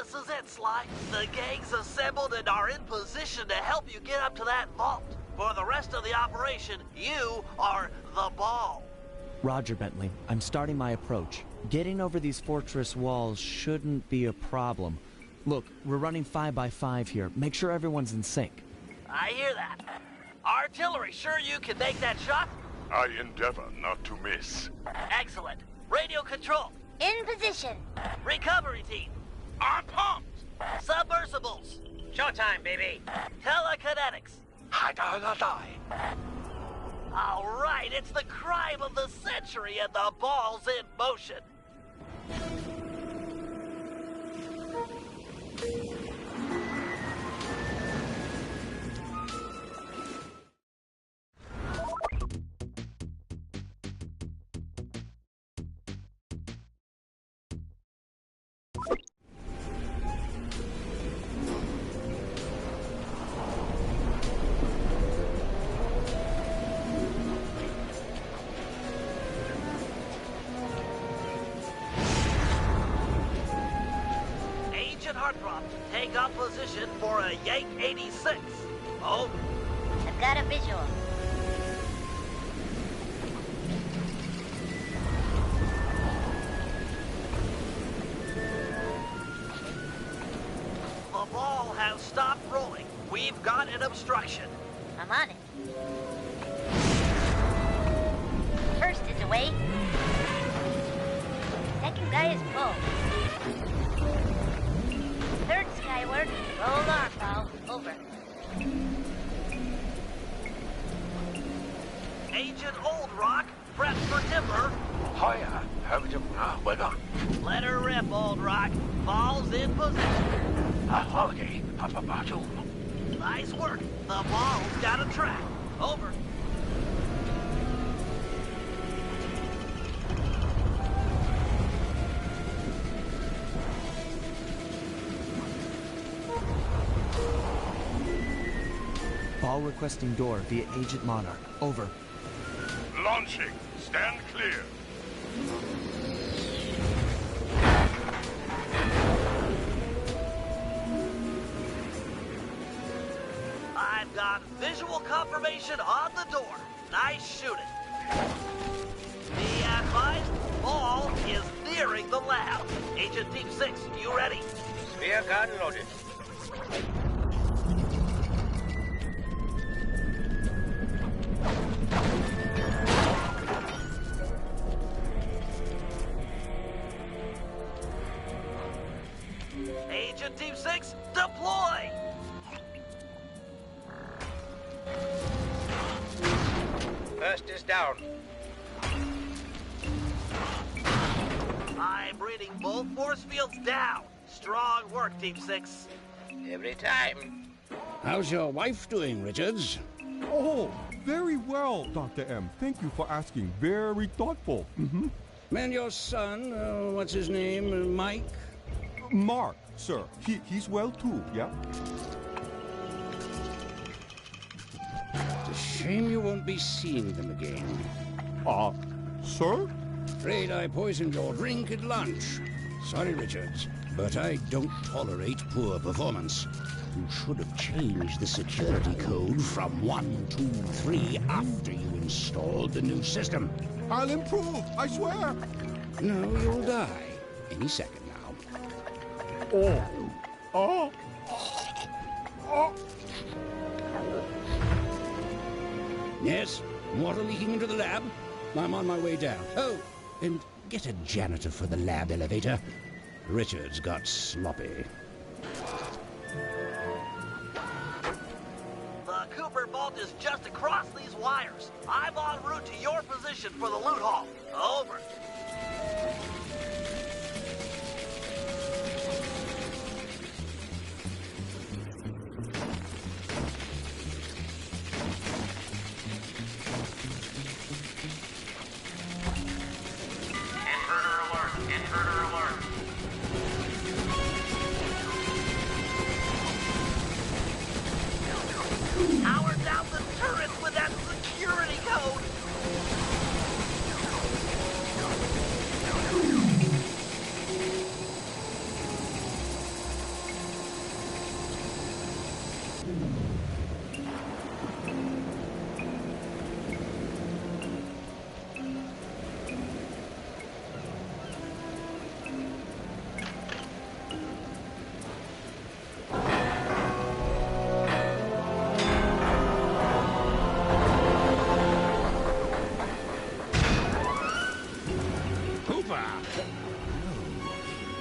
This is it, Sly. The gang's assembled and are in position to help you get up to that vault. For the rest of the operation, you are the ball. Roger, Bentley. I'm starting my approach. Getting over these fortress walls shouldn't be a problem. Look, we're running 5 by 5 here. Make sure everyone's in sync. I hear that. Artillery, sure you can make that shot? I endeavor not to miss. Excellent. Radio control. In position. Recovery team. I'm pumped! Submersibles. Showtime, baby! Telekinetics. Die. All right, it's the crime of the century and the ball's in motion. Take up position for a Yank 86. Oh. I've got a visual. The ball has stopped rolling. We've got an obstruction. I'm on it. First is away. Second guy is full. Third skyward, roll arm bow, over. Agent Old Rock, prep for timber. Hiya, well done. Let her rip, Old Rock. Ball's in position. Okay, Nice work. The ball's got a track. Over. Ball requesting door via Agent Monarch. Over. Launching. Stand clear. I've got visual confirmation on the door. Nice shooting. Be advised, ball securing the lab. Agent Team 6, you ready? Spear gun loaded. Agent Team 6, deploy! First is down. I'm reading both force fields down. Strong work, Team 6. Every time. How's your wife doing, Richards? Oh, very well, Dr. M. Thank you for asking. Very thoughtful. And your son, what's his name, Mike? Mark, sir. He's well too, yeah? It's a shame you won't be seeing them again. Sir? Afraid I poisoned your drink at lunch. Sorry, Richards, but I don't tolerate poor performance. You should have changed the security code from 123 after you installed the new system. I'll improve, I swear. No, you'll die any second now. Yes, water leaking into the lab. I'm on my way down. Oh, and get a janitor for the lab elevator. Richards got sloppy. The Cooper vault is just across these wires. I'm en route to your position for the loot haul. Over. Power down the turrets with that security code!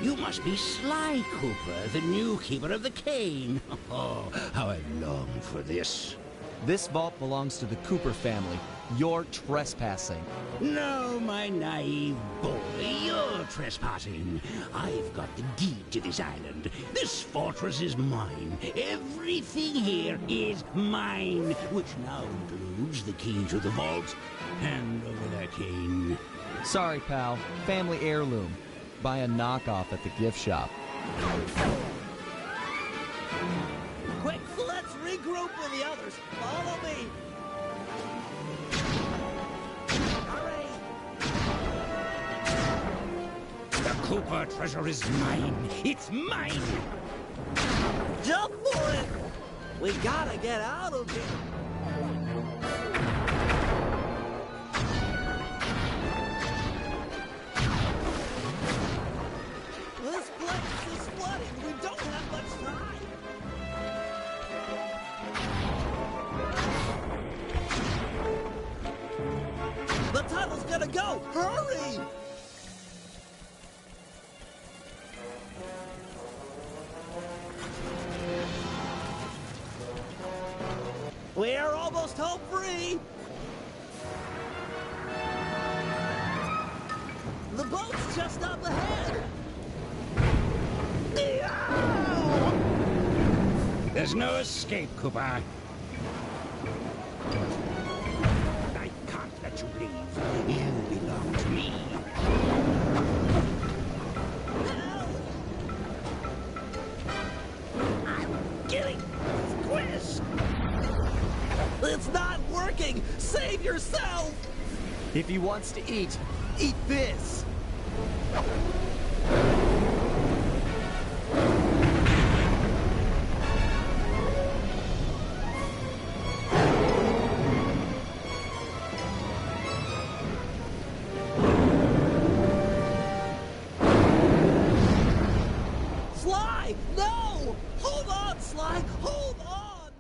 You must be Sly Cooper, the new keeper of the cane. Oh, how I long for this. This vault belongs to the Cooper family. You're trespassing. No, my naive boy, you're trespassing. I've got the deed to this island. This fortress is mine. Everything here is mine, which now includes the key to the vault. Hand over that cane. Sorry, pal. Family heirloom. Buy a knockoff at the gift shop. Quick, let's regroup with the others. Follow me. Hurry! The Cooper treasure is mine. It's mine. Jump for it! We gotta get out of here. This place is flooding. We don't have much time. The tunnel's gonna go. Hurry! We're almost home free. The boat's just up ahead. There's no escape, Cooper. I can't let you leave. You belong to me. I'm getting squished. It's not working. Save yourself. If he wants to eat this! Sly! No! Hold on, Sly! Hold on!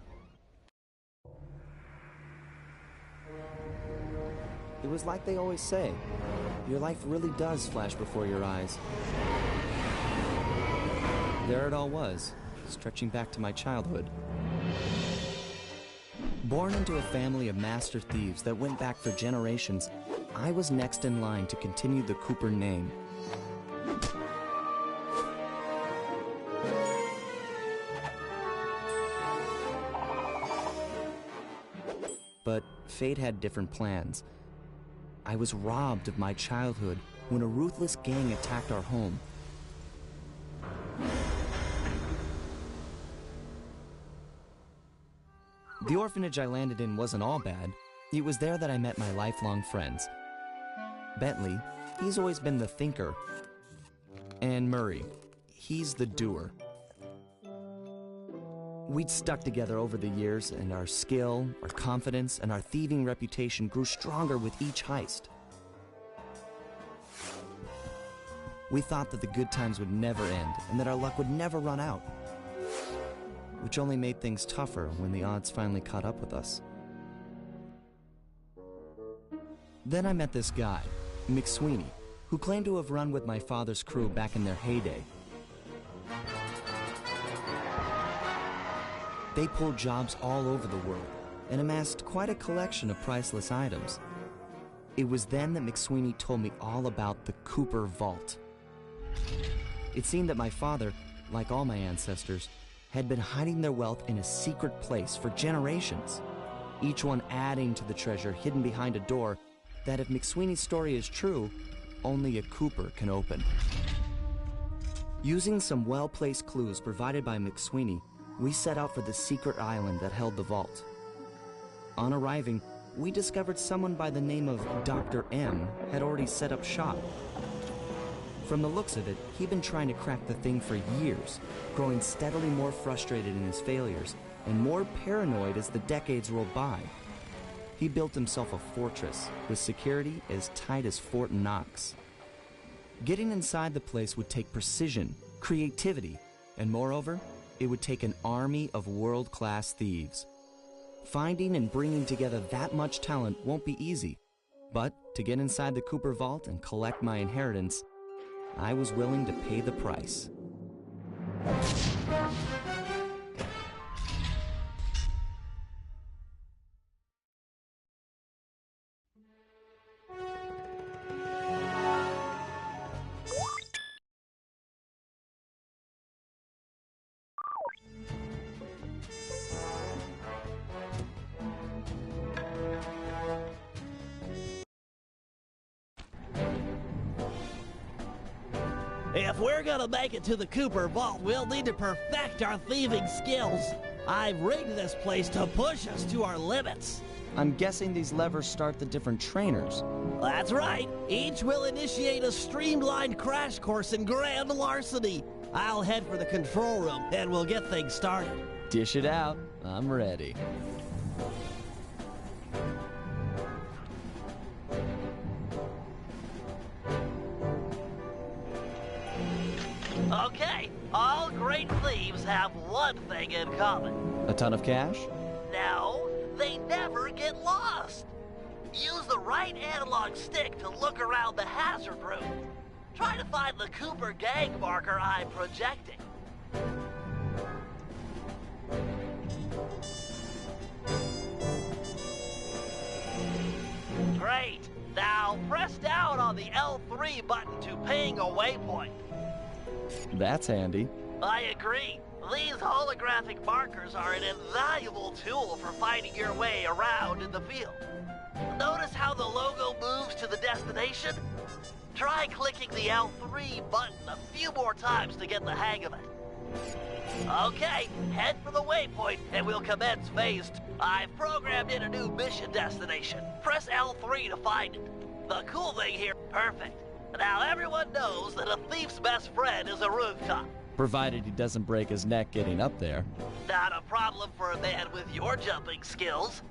It was like they always say, your life really does flash before your eyes. There it all was, stretching back to my childhood. Born into a family of master thieves that went back for generations, I was next in line to continue the Cooper name. But fate had different plans. I was robbed of my childhood when a ruthless gang attacked our home. The orphanage I landed in wasn't all bad. It was there that I met my lifelong friends. Bentley, he's always been the thinker. And Murray, he's the doer. We'd stuck together over the years, and our skill, our confidence, and our thieving reputation grew stronger with each heist. We thought that the good times would never end, and that our luck would never run out. Which only made things tougher when the odds finally caught up with us. Then I met this guy, McSweeney, who claimed to have run with my father's crew back in their heyday. They pulled jobs all over the world and amassed quite a collection of priceless items. It was then that McSweeney told me all about the Cooper Vault. It seemed that my father, like all my ancestors, had been hiding their wealth in a secret place for generations, each one adding to the treasure hidden behind a door that, if McSweeney's story is true, only a Cooper can open. Using some well-placed clues provided by McSweeney, we set out for the secret island that held the vault. On arriving, we discovered someone by the name of Dr. M had already set up shop. From the looks of it, he'd been trying to crack the thing for years, growing steadily more frustrated in his failures and more paranoid as the decades rolled by. He built himself a fortress with security as tight as Fort Knox. Getting inside the place would take precision, creativity, and moreover, it would take an army of world-class thieves. Finding and bringing together that much talent won't be easy, but to get inside the Cooper Vault and collect my inheritance, I was willing to pay the price. If we're gonna make it to the Cooper Vault, we'll need to perfect our thieving skills. I've rigged this place to push us to our limits. I'm guessing these levers start the different trainers. That's right. Each will initiate a streamlined crash course in grand larceny. I'll head for the control room, and we'll get things started. Dish it out. I'm ready. Okay, all great thieves have one thing in common. A ton of cash? No, they never get lost. Use the right analog stick to look around the hazard room. Try to find the Cooper gang marker I'm projecting. Great. Now press down on the L3 button to ping a waypoint. That's handy. I agree. These holographic markers are an invaluable tool for finding your way around in the field. Notice how the logo moves to the destination? Try clicking the L3 button a few more times to get the hang of it. Okay, head for the waypoint and we'll commence phase 2. I've programmed in a new mission destination. Press L3 to find it. The cool thing here, perfect. Now everyone knows that a thief's best friend is a rooftop. Provided he doesn't break his neck getting up there. Not a problem for a man with your jumping skills.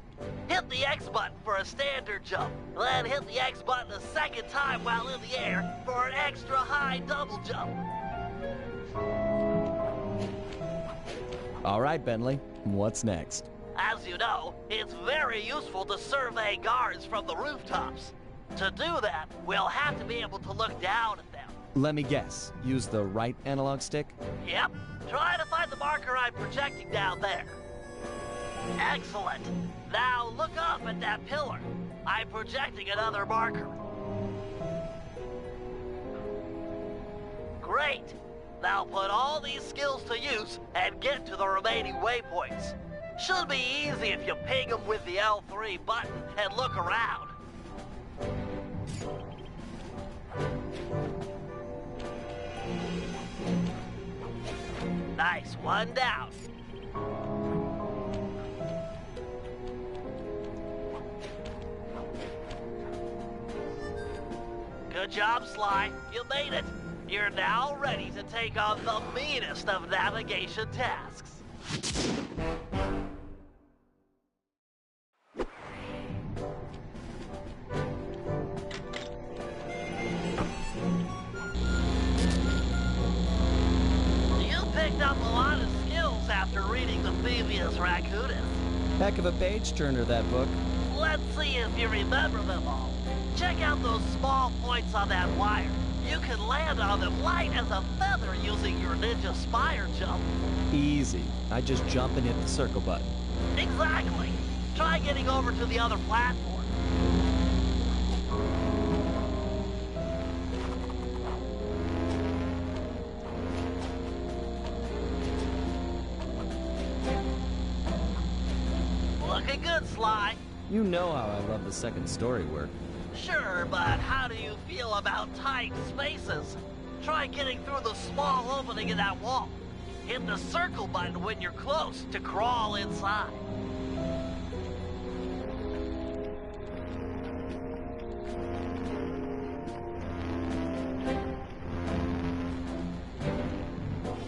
Hit the X button for a standard jump, then hit the X button a second time while in the air for an extra high double jump. All right, Bentley, what's next? As you know, it's very useful to survey guards from the rooftops. To do that, we'll have to be able to look down at them. Let me guess, use the right analog stick? Yep. Try to find the marker I'm projecting down there. Excellent. Now look up at that pillar. I'm projecting another marker. Great. Now put all these skills to use and get to the remaining waypoints. Should be easy if you ping them with the L3 button and look around. Nice, one down. Good job, Sly. You made it. You're now ready to take on the meanest of navigation tasks. You picked up a lot of skills after reading the Phoebius Raccoonus. Heck of a page-turner, that book. Let's see if you remember them all. Check out those small points on that wire. You can land on them light as a feather using your ninja spire jump. Easy. I just jump and hit the circle button. Exactly. Try getting over to the other platform. Looking good, Sly. You know how I love the second story work. Sure, but how do you feel about tight spaces? Try getting through the small opening in that wall. Hit the circle button when you're close to crawl inside.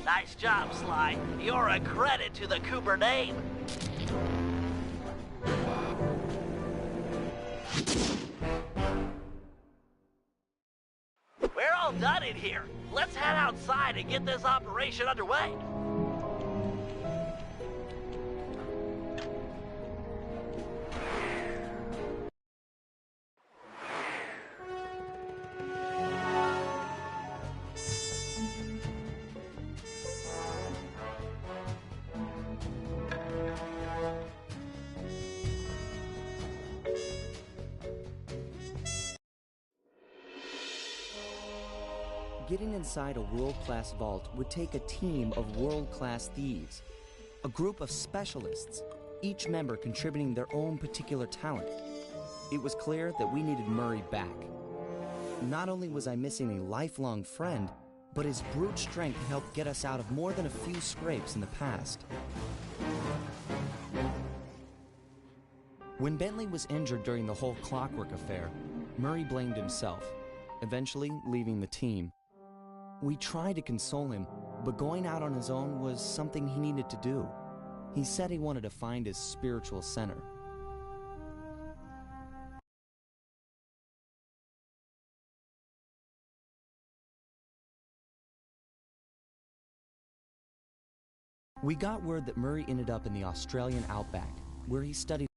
Nice job, Sly. You're a credit to the Cooper name. We're all done in here. Let's head outside and get this operation underway. Getting inside a world-class vault would take a team of world-class thieves. A group of specialists, each member contributing their own particular talent. It was clear that we needed Murray back. Not only was I missing a lifelong friend, but his brute strength helped get us out of more than a few scrapes in the past. When Bentley was injured during the whole Clockwork affair, Murray blamed himself, eventually leaving the team. We tried to console him, but going out on his own was something he needed to do. He said he wanted to find his spiritual center. We got word that Murray ended up in the Australian outback, where he studied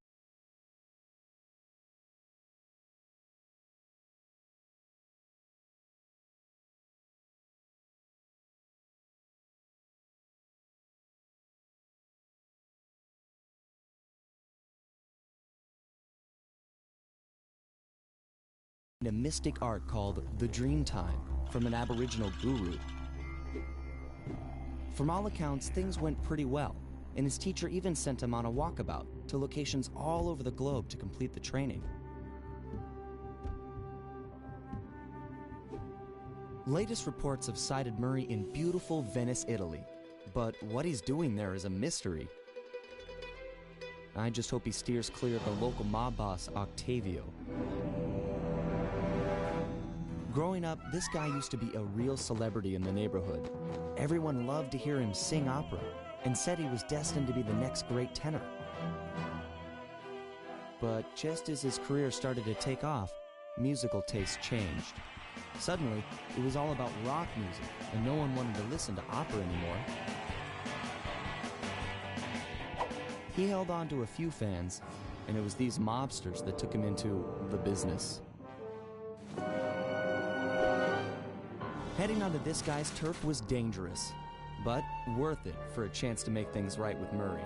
a mystic art called the Dreamtime from an Aboriginal guru. From all accounts, things went pretty well, and his teacher even sent him on a walkabout to locations all over the globe to complete the training. Latest reports have cited Murray in beautiful Venice, Italy, but what he's doing there is a mystery. I just hope he steers clear of the local mob boss, Octavio. Growing up, this guy used to be a real celebrity in the neighborhood. Everyone loved to hear him sing opera and said he was destined to be the next great tenor. But just as his career started to take off, musical tastes changed. Suddenly, it was all about rock music, and no one wanted to listen to opera anymore. He held on to a few fans, and it was these mobsters that took him into the business. Heading onto this guy's turf was dangerous, but worth it for a chance to make things right with Murray.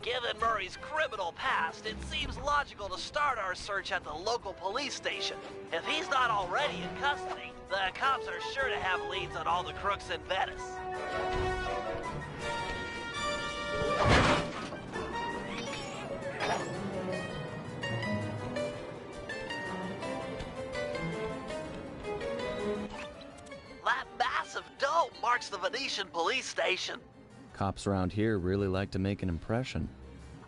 Given Murray's criminal past, it seems logical to start our search at the local police station. If he's not already in custody, the cops are sure to have leads on all the crooks in Venice. That massive dome marks the Venetian police station. Cops around here really like to make an impression.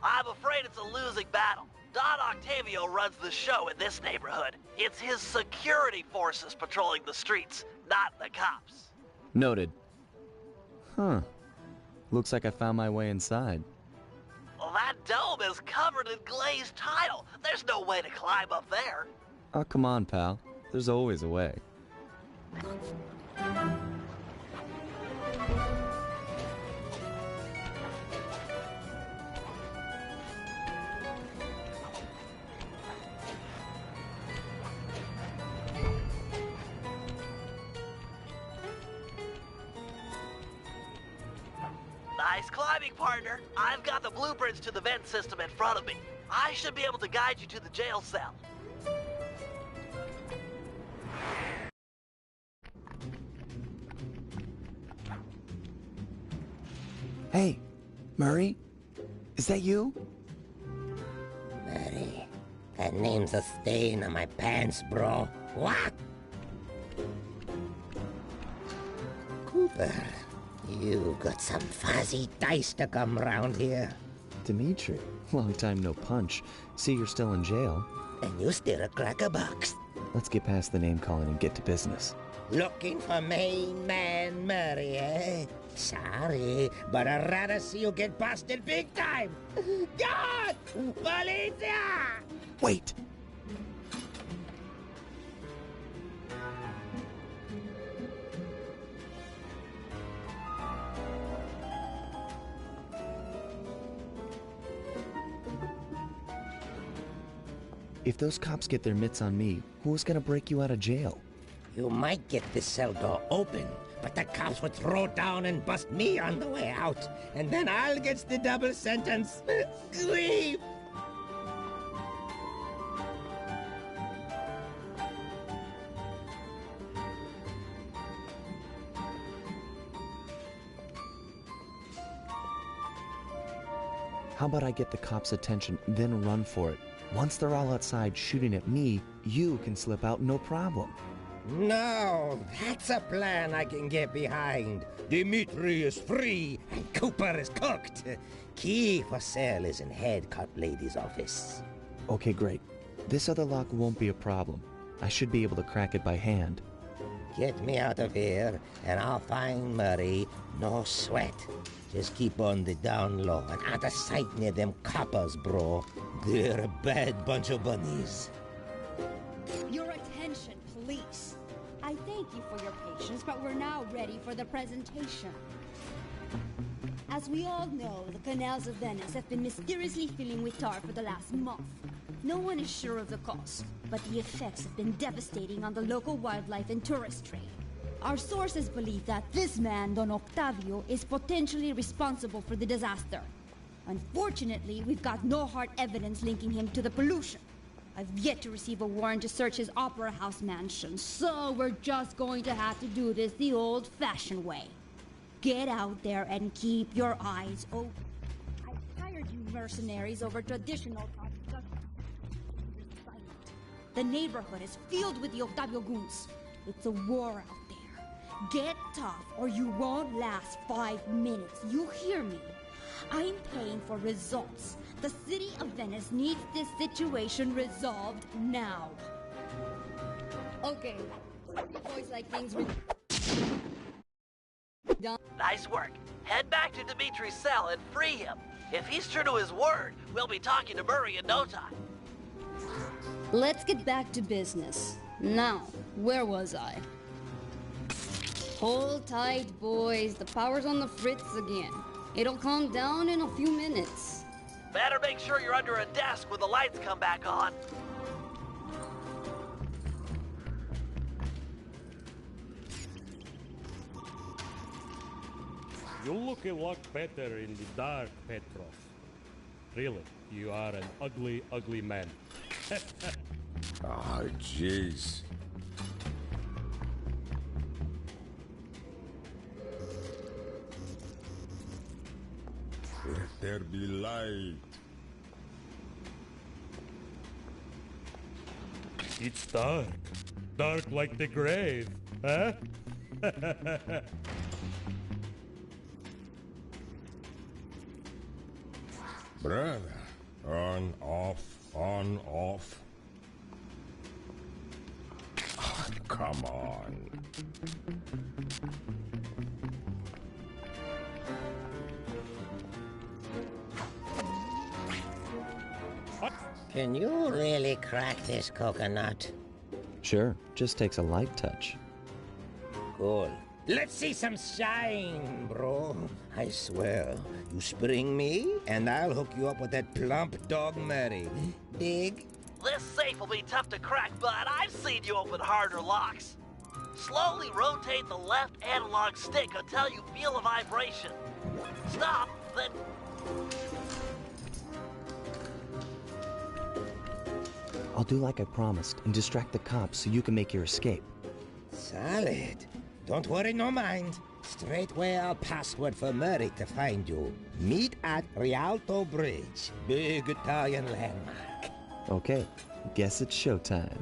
I'm afraid it's a losing battle. Don Octavio runs the show in this neighborhood. It's his security forces patrolling the streets, not the cops. Noted. Huh. Looks like I found my way inside. Well, that dome is covered in glazed tile. There's no way to climb up there. Oh, come on, pal. There's always a way. Nice climbing, partner. I've got the blueprints to the vent system in front of me. I should be able to guide you to the jail cell. Hey, Murray? Is that you? Murray, that name's a stain on my pants, bro. What? Cooper, you got some fuzzy dice to come round here. Dimitri, long time no punch. See, you're still in jail. And you still a cracker box. Let's get past the name calling and get to business. Looking for main man Murray, eh? Sorry, but I'd rather see you get busted big time. God! Policia! Wait! If those cops get their mitts on me, who's gonna break you out of jail? You might get the cell door open, but the cops would throw down and bust me on the way out, and then I'll get the double sentence. Grief! How about I get the cops' attention, then run for it? Once they're all outside shooting at me, you can slip out no problem. No, that's a plan I can get behind. Dimitri is free and Cooper is cooked. Key for cell is in head cut lady's office. Okay, great. This other lock won't be a problem. I should be able to crack it by hand. Get me out of here and I'll find Murray. No sweat. Just keep on the down low and out of sight near them coppers, bro. They're a bad bunch of bunnies. Your attention, police. I thank you for your patience, but we're now ready for the presentation. As we all know, the canals of Venice have been mysteriously filling with tar for the last month. No one is sure of the cause, but the effects have been devastating on the local wildlife and tourist trade. Our sources believe that this man, Don Octavio, is potentially responsible for the disaster. Unfortunately, we've got no hard evidence linking him to the pollution. I've yet to receive a warrant to search his Opera House mansion, so we're just going to have to do this the old-fashioned way. Get out there and keep your eyes open. I've hired you mercenaries over traditional The neighborhood is filled with the Octavio goons. It's a war out there. Get tough or you won't last 5 minutes. You hear me? I'm paying for results. The city of Venice needs this situation resolved now. Okay. Boys like things done. Nice work. Head back to Dimitri's cell and free him. If he's true to his word, we'll be talking to Murray in no time. Let's get back to business. Now, where was I? Hold tight, boys. The power's on the fritz again. It'll calm down in a few minutes. Better make sure you're under a desk when the lights come back on. You look a lot better in the dark, Petrov. Really, you are an ugly, ugly man. Ah, jeez. Let there be light. It's dark. Dark like the grave, huh? Brother, on, off, on, off. Oh, come on. Can you really crack this coconut? Sure, just takes a light touch. Cool. Let's see some shine, bro. I swear, you spring me, and I'll hook you up with that plump dog Murray. Dig? This safe will be tough to crack, but I've seen you open harder locks. Slowly rotate the left analog stick until you feel a vibration. Stop, then... I'll do like I promised and distract the cops so you can make your escape. Solid. Don't worry, no mind. Straightway I'll password for Murray to find you. Meet at Rialto Bridge. Big Italian landmark. Okay, guess it's showtime.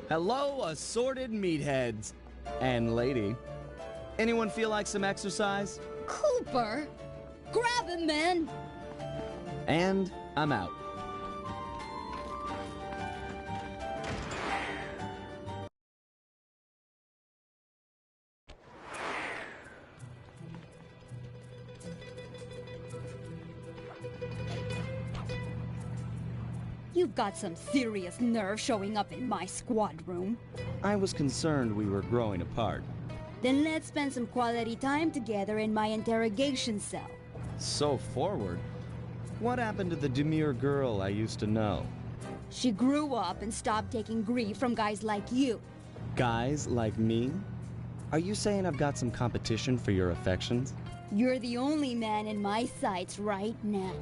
Hello, assorted meatheads. And lady. Anyone feel like some exercise? Cooper! Grab him, man! And I'm out. You've got some serious nerve showing up in my squad room. I was concerned we were growing apart. Then let's spend some quality time together in my interrogation cell. So forward. What happened to the demure girl I used to know? She grew up and stopped taking grief from guys like you. Guys like me? Are you saying I've got some competition for your affections? You're the only man in my sights right now.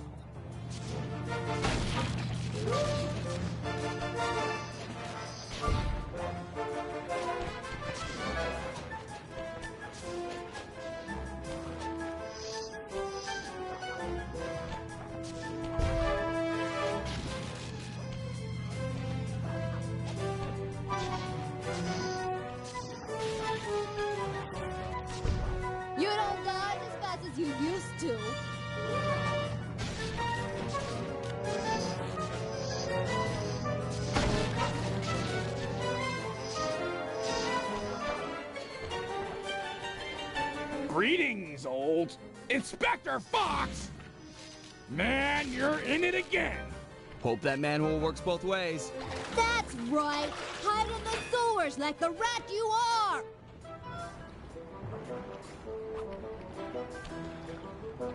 You don't dodge as fast as you used to. Greetings, old Inspector Fox! Man, you're in it again! Hope that manhole works both ways. That's right. Hide in the sewers like the rat you are.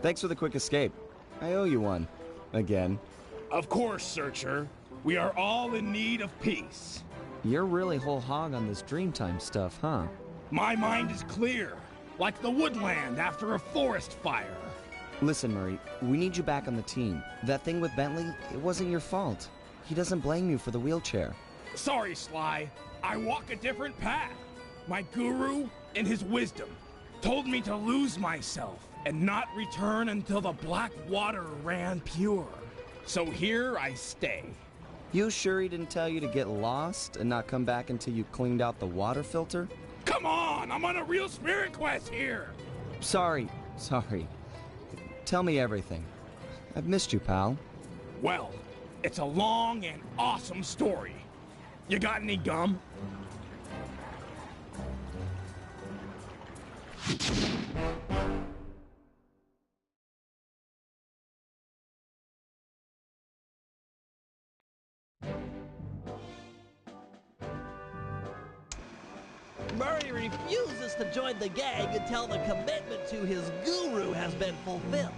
Thanks for the quick escape. I owe you one. Again. Of course, Searcher. We are all in need of peace. You're really whole hog on this Dreamtime stuff, huh? My mind is clear, like the woodland after a forest fire. Listen, Murray, we need you back on the team. That thing with Bentley, it wasn't your fault. He doesn't blame you for the wheelchair. Sorry, Sly. I walk a different path. My guru, in his wisdom, told me to lose myself and not return until the black water ran pure. So here I stay. You sure he didn't tell you to get lost and not come back until you cleaned out the water filter? Come on, I'm on a real spirit quest here. Sorry. Tell me everything. I've missed you, pal. Well, it's a long and awesome story. You got any gum? Murray refuses to join the gang until the commitment to his guru has been fulfilled.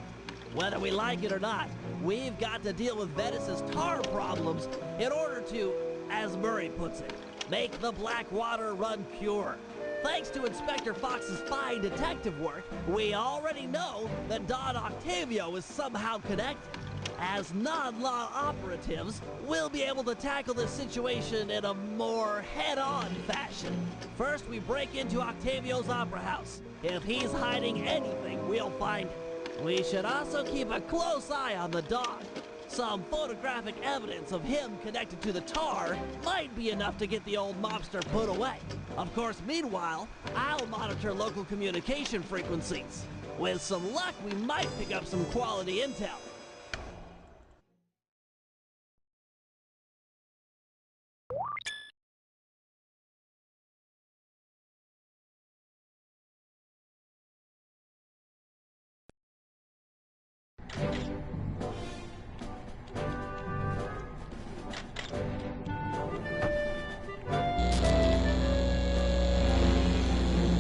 Whether we like it or not, we've got to deal with Venice's tar problems in order to, as Murray puts it, make the black water run pure. Thanks to Inspector Fox's fine detective work, we already know that Don Octavio is somehow connected. As non-law operatives, we'll be able to tackle this situation in a more head-on fashion. First, we break into Octavio's opera house. If he's hiding anything, we'll find it. We should also keep a close eye on the dog. Some photographic evidence of him connected to the tar might be enough to get the old mobster put away. Of course, meanwhile, I'll monitor local communication frequencies. With some luck, we might pick up some quality intel.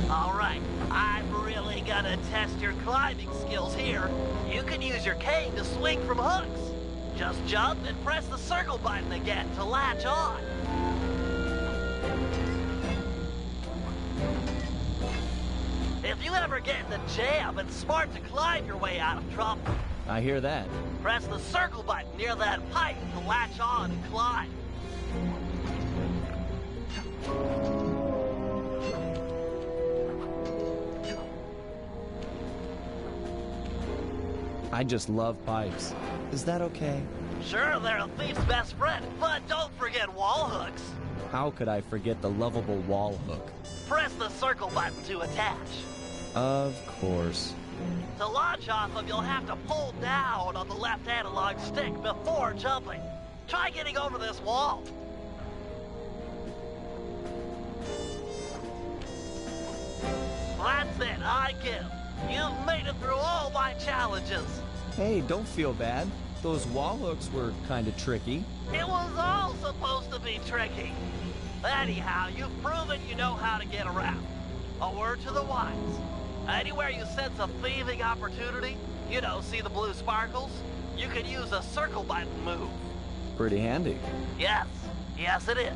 Alright, I'm really gonna test your climbing skills here. You can use your cane to swing from hooks. Just jump and press the circle button again to latch on. If you ever get in a jam, it's smart to climb your way out of trouble. I hear that. Press the circle button near that pipe to latch on and climb. I just love pipes. Is that okay? Sure, they're a thief's best friend, but don't forget wall hooks. How could I forget the lovable wall hook? Press the circle button to attach. Of course. To launch off of, you'll have to pull down on the left analog stick before jumping. Try getting over this wall. That's it, I give. You've made it through all my challenges. Hey, don't feel bad. Those wall hooks were kind of tricky. It was all supposed to be tricky. Anyhow, you've proven you know how to get around. A word to the wise. Anywhere you sense a thieving opportunity, you know, see the blue sparkles? You can use a circle button move. Pretty handy. Yes, it is.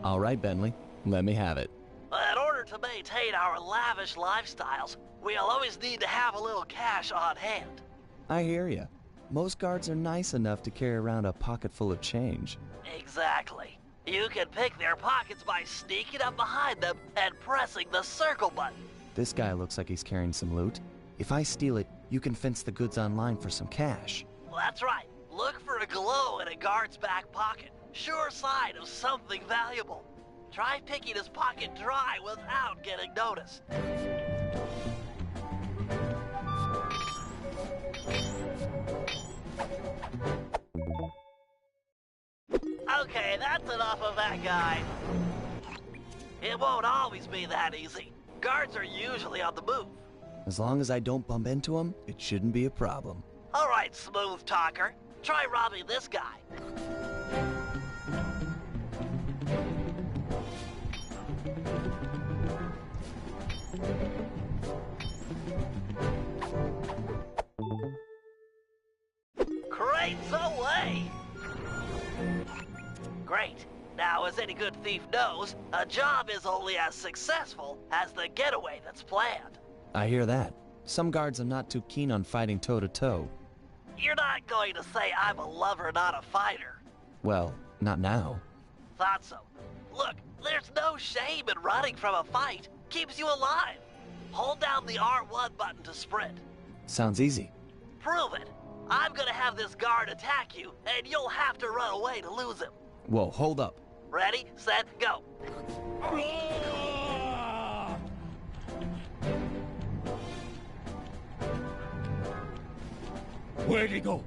All right, Bentley, let me have it. In order to maintain our lavish lifestyles, we'll always need to have a little cash on hand. I hear ya. Most guards are nice enough to carry around a pocket full of change. Exactly. You can pick their pockets by sneaking up behind them and pressing the circle button. This guy looks like he's carrying some loot. If I steal it, you can fence the goods online for some cash. Well, that's right. Look for a glow in a guard's back pocket. Sure sign of something valuable. Try picking his pocket dry without getting noticed. Okay, that's enough of that guy. It won't always be that easy. Guards are usually on the move. As long as I don't bump into him, it shouldn't be a problem. All right, smooth talker. Try robbing this guy. Crates away! Great. Now, as any good thief knows, a job is only as successful as the getaway that's planned. I hear that. Some guards are not too keen on fighting toe-to-toe. You're not going to say I'm a lover, not a fighter. Well, not now. Thought so. Look, there's no shame in running from a fight. Keeps you alive. Hold down the R1 button to sprint. Sounds easy. Prove it. I'm gonna have this guard attack you, and you'll have to run away to lose him. Whoa, hold up. Ready, set, go. Where'd he go?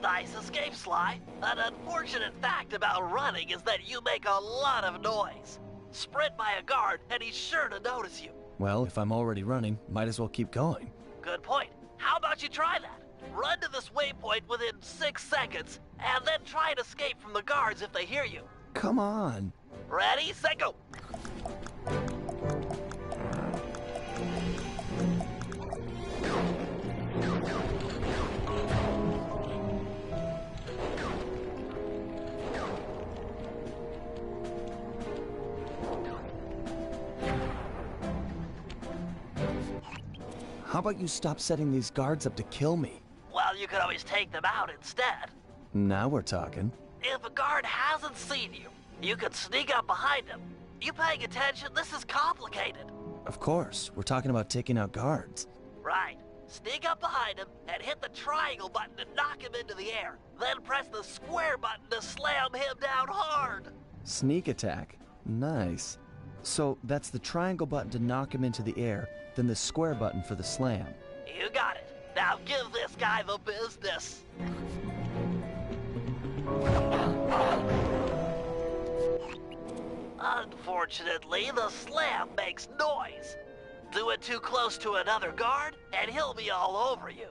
Nice escape, Sly. An unfortunate fact about running is that you make a lot of noise. Sprint by a guard, and he's sure to notice you. Well, if I'm already running, might as well keep going. Good point. How about you try that? Run to this waypoint within 6 seconds, and then try and escape from the guards if they hear you. Come on. Ready, set, go. How about you stop setting these guards up to kill me? Well, you could always take them out instead. Now we're talking. If a guard hasn't seen you, you could sneak up behind him. You paying attention? This is complicated. Of course, we're talking about taking out guards. Right. Sneak up behind him and hit the triangle button to knock him into the air. Then press the square button to slam him down hard. Sneak attack. Nice. So that's the triangle button to knock him into the air, then the square button for the slam. You got it. Now give this guy the business. Unfortunately, the slam makes noise. Do it too close to another guard, and he'll be all over you.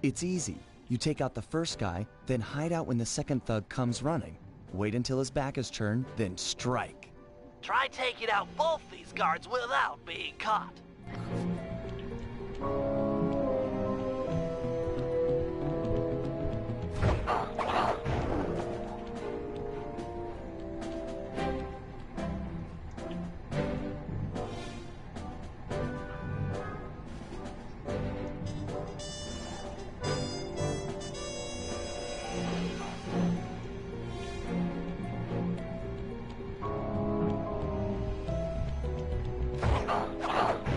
It's easy. You take out the first guy, then hide out when the second thug comes running. Wait until his back is turned, then strike. Try taking out both these guards without being caught.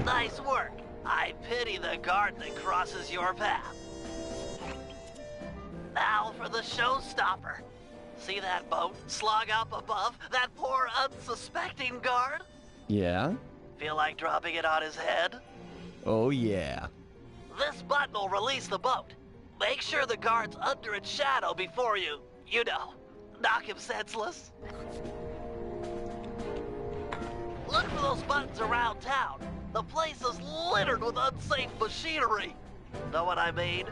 Nice work. I pity the guard that crosses your path. Now for the showstopper. See that boat slung up above that poor unsuspecting guard? Yeah? Feel like dropping it on his head? Oh yeah. This button will release the boat. Make sure the guard's under its shadow before you knock him senseless. Look for those buttons around town. The place is littered with unsafe machinery. Know what I mean?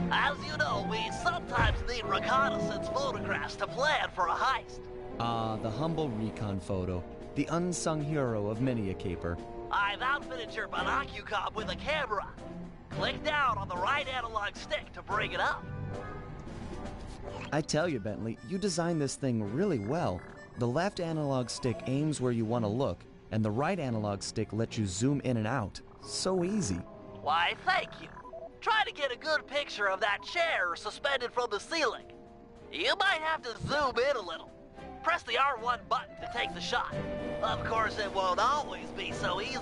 As you know, we sometimes need reconnaissance photographs to plan for a heist. The humble recon photo. The unsung hero of many a caper. I've outfitted your binocucom with a camera. Click down on the right analog stick to bring it up. I tell you, Bentley, you designed this thing really well. The left analog stick aims where you want to look, and the right analog stick lets you zoom in and out. So easy. Why, thank you. Try to get a good picture of that chair suspended from the ceiling. You might have to zoom in a little. Press the R1 button to take the shot. Of course, it won't always be so easy.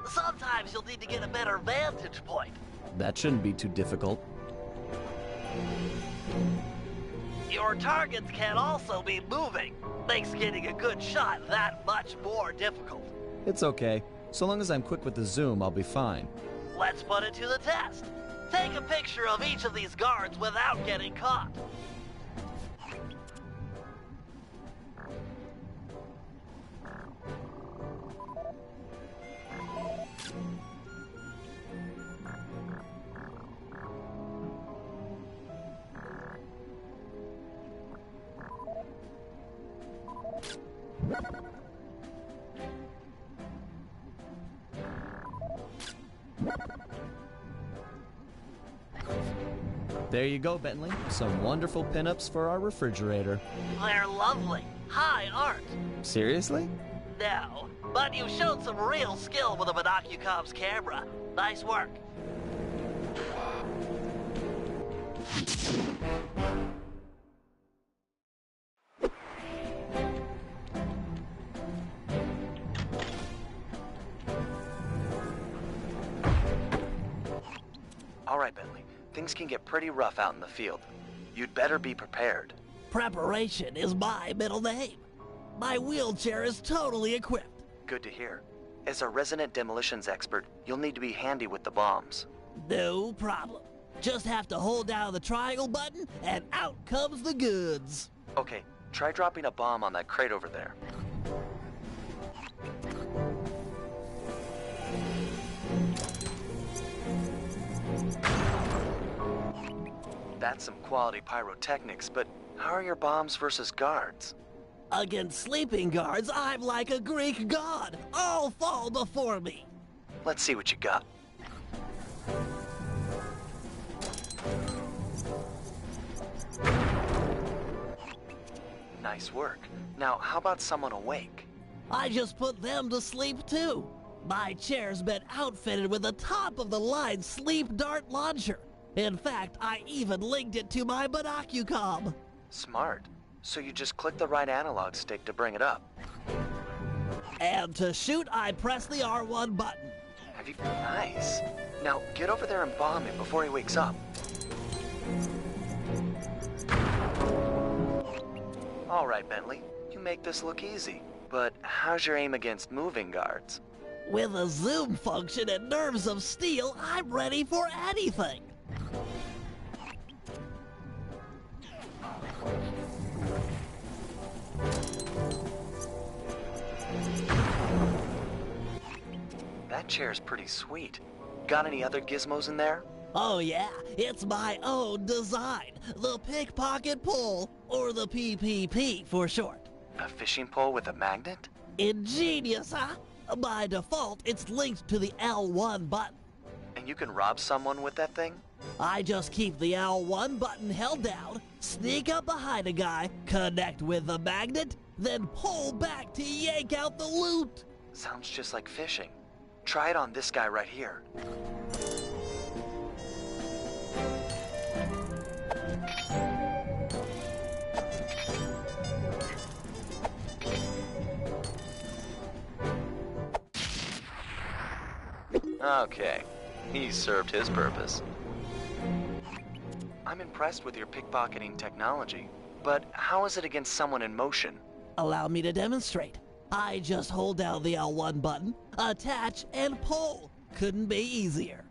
Sometimes you'll need to get a better vantage point. That shouldn't be too difficult. Your targets can also be moving. Makes getting a good shot that much more difficult. It's okay. So long as I'm quick with the zoom, I'll be fine. Let's put it to the test. Take a picture of each of these guards without getting caught. There you go, Bentley. Some wonderful pinups for our refrigerator. They're lovely. High art. Seriously? No, but you showed some real skill with a Monocucom's camera. Nice work. All right, Bentley. Things can get pretty rough out in the field. You'd better be prepared. Preparation is my middle name. My wheelchair is totally equipped. Good to hear. As a resident demolitions expert, you'll need to be handy with the bombs. No problem. Just have to hold down the triangle button and out comes the goods. Okay, try dropping a bomb on that crate over there. That's some quality pyrotechnics, but how are your bombs versus guards? Against sleeping guards, I'm like a Greek god. All fall before me. Let's see what you got. Nice work. Now, how about someone awake? I just put them to sleep too. My chair's been outfitted with a top-of-the-line sleep dart launcher. In fact, I even linked it to my Monocucom. Smart. So you just click the right analog stick to bring it up. And to shoot, I press the R1 button. Have you... Nice. Now, get over there and bomb him before he wakes up. All right, Bentley. You make this look easy. But how's your aim against moving guards? With a zoom function and nerves of steel, I'm ready for anything. That chair's pretty sweet. Got any other gizmos in there? Oh yeah, it's my own design. The pickpocket pole, or the PPP for short. A fishing pole with a magnet? Ingenious, huh? By default, it's linked to the L1 button. And you can rob someone with that thing? I just keep the L1 button held down, sneak up behind a guy, connect with the magnet, then pull back to yank out the loot. Sounds just like fishing. Try it on this guy right here. Okay, he served his purpose. I'm impressed with your pickpocketing technology, but how is it against someone in motion? Allow me to demonstrate. I just hold down the L1 button, attach, and pull. Couldn't be easier.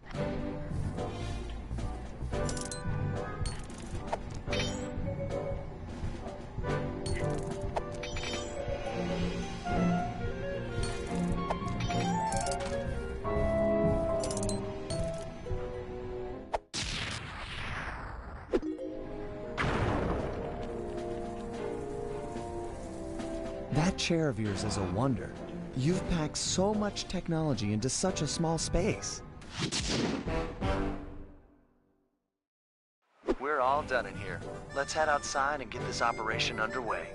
That chair of yours is a wonder. You've packed so much technology into such a small space. We're all done in here. Let's head outside and get this operation underway.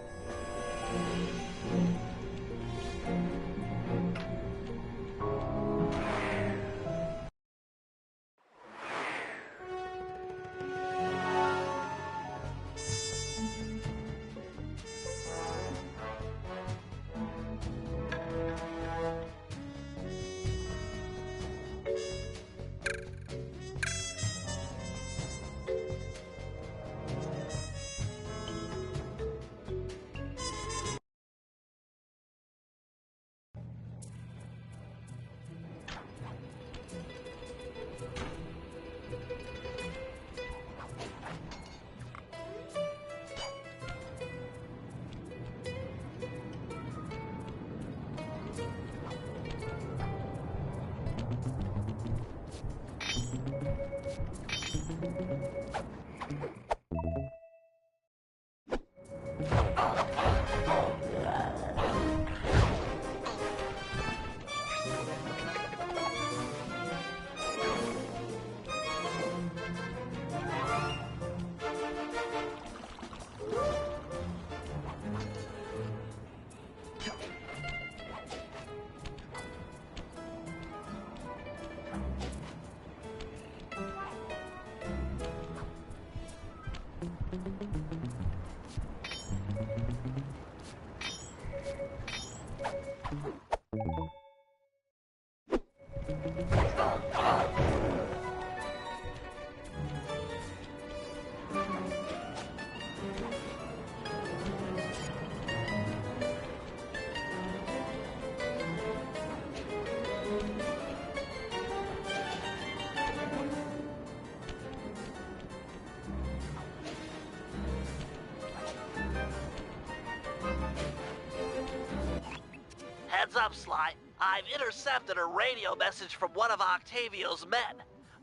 Heads up, Sly. I've intercepted a radio message from one of Octavio's men.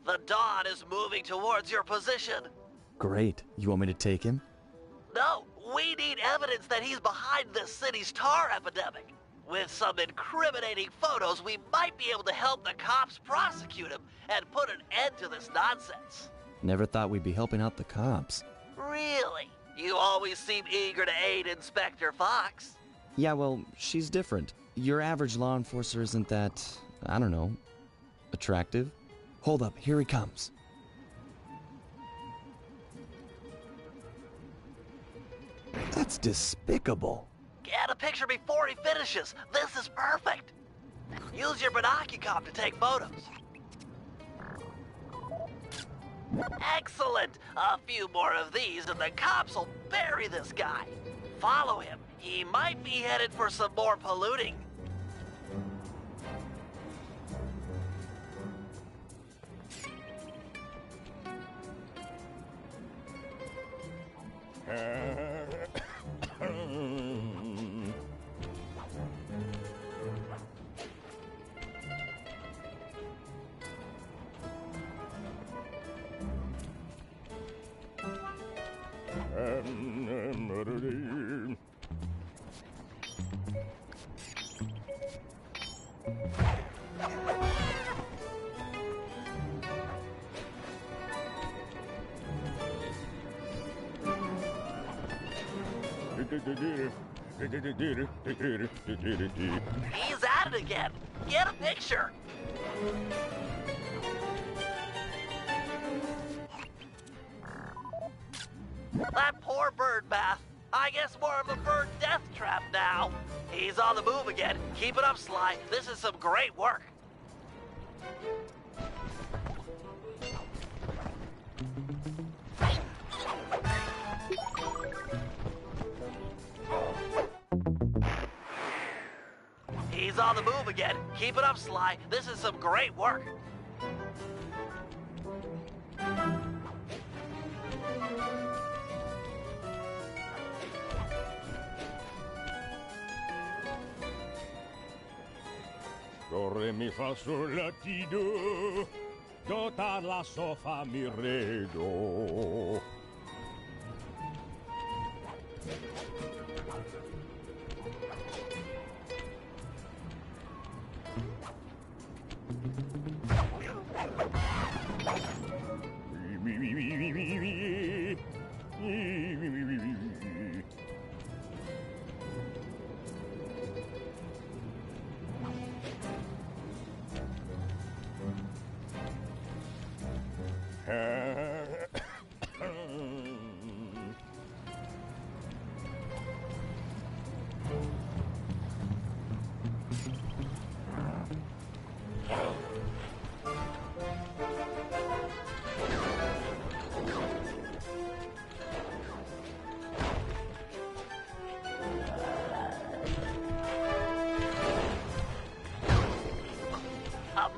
The Dawn is moving towards your position. Great. You want me to take him? No, we need evidence that he's behind this city's tar epidemic. With some incriminating photos, we might be able to help the cops prosecute him and put an end to this nonsense. Never thought we'd be helping out the cops. Really? You always seem eager to aid Inspector Fox. Yeah, well, she's different. Your average law enforcer isn't that, I don't know, attractive? Hold up, here he comes. That's despicable. Get a picture before he finishes. This is perfect. Use your binocular to take photos. Excellent! A few more of these and the cops will bury this guy. Follow him. He might be headed for some more polluting. He's at it again. Get a picture. That poor bird bath. I guess more of a bird death trap now. He's on the move again. Keep it up, Sly. This is some great work. He's on the move again. Keep it up, Sly. This is some great work. Do, re, mi, fa, sol, la, ti, do. Do, ta, la, so, fa, mi, re, do.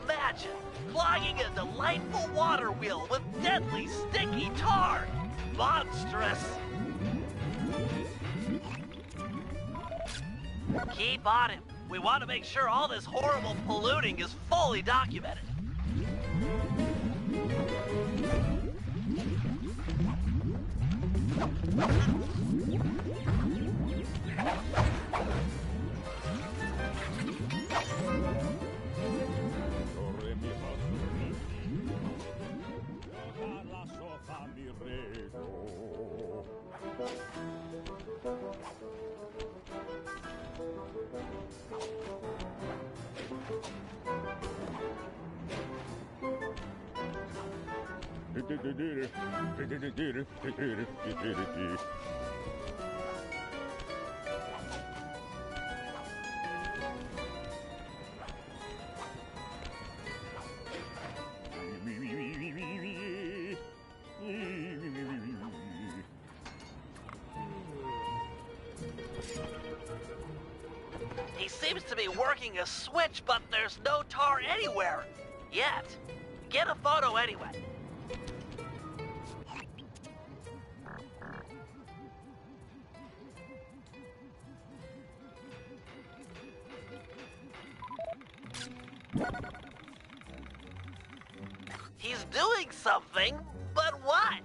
Imagine clogging a delightful water wheel with deadly sticky tar. Monstrous. Keep on him. We want to make sure all this horrible polluting is fully documented. He seems to be working a switch, but there's no tar anywhere. Yet. Get a photo anyway. He's doing something, but what?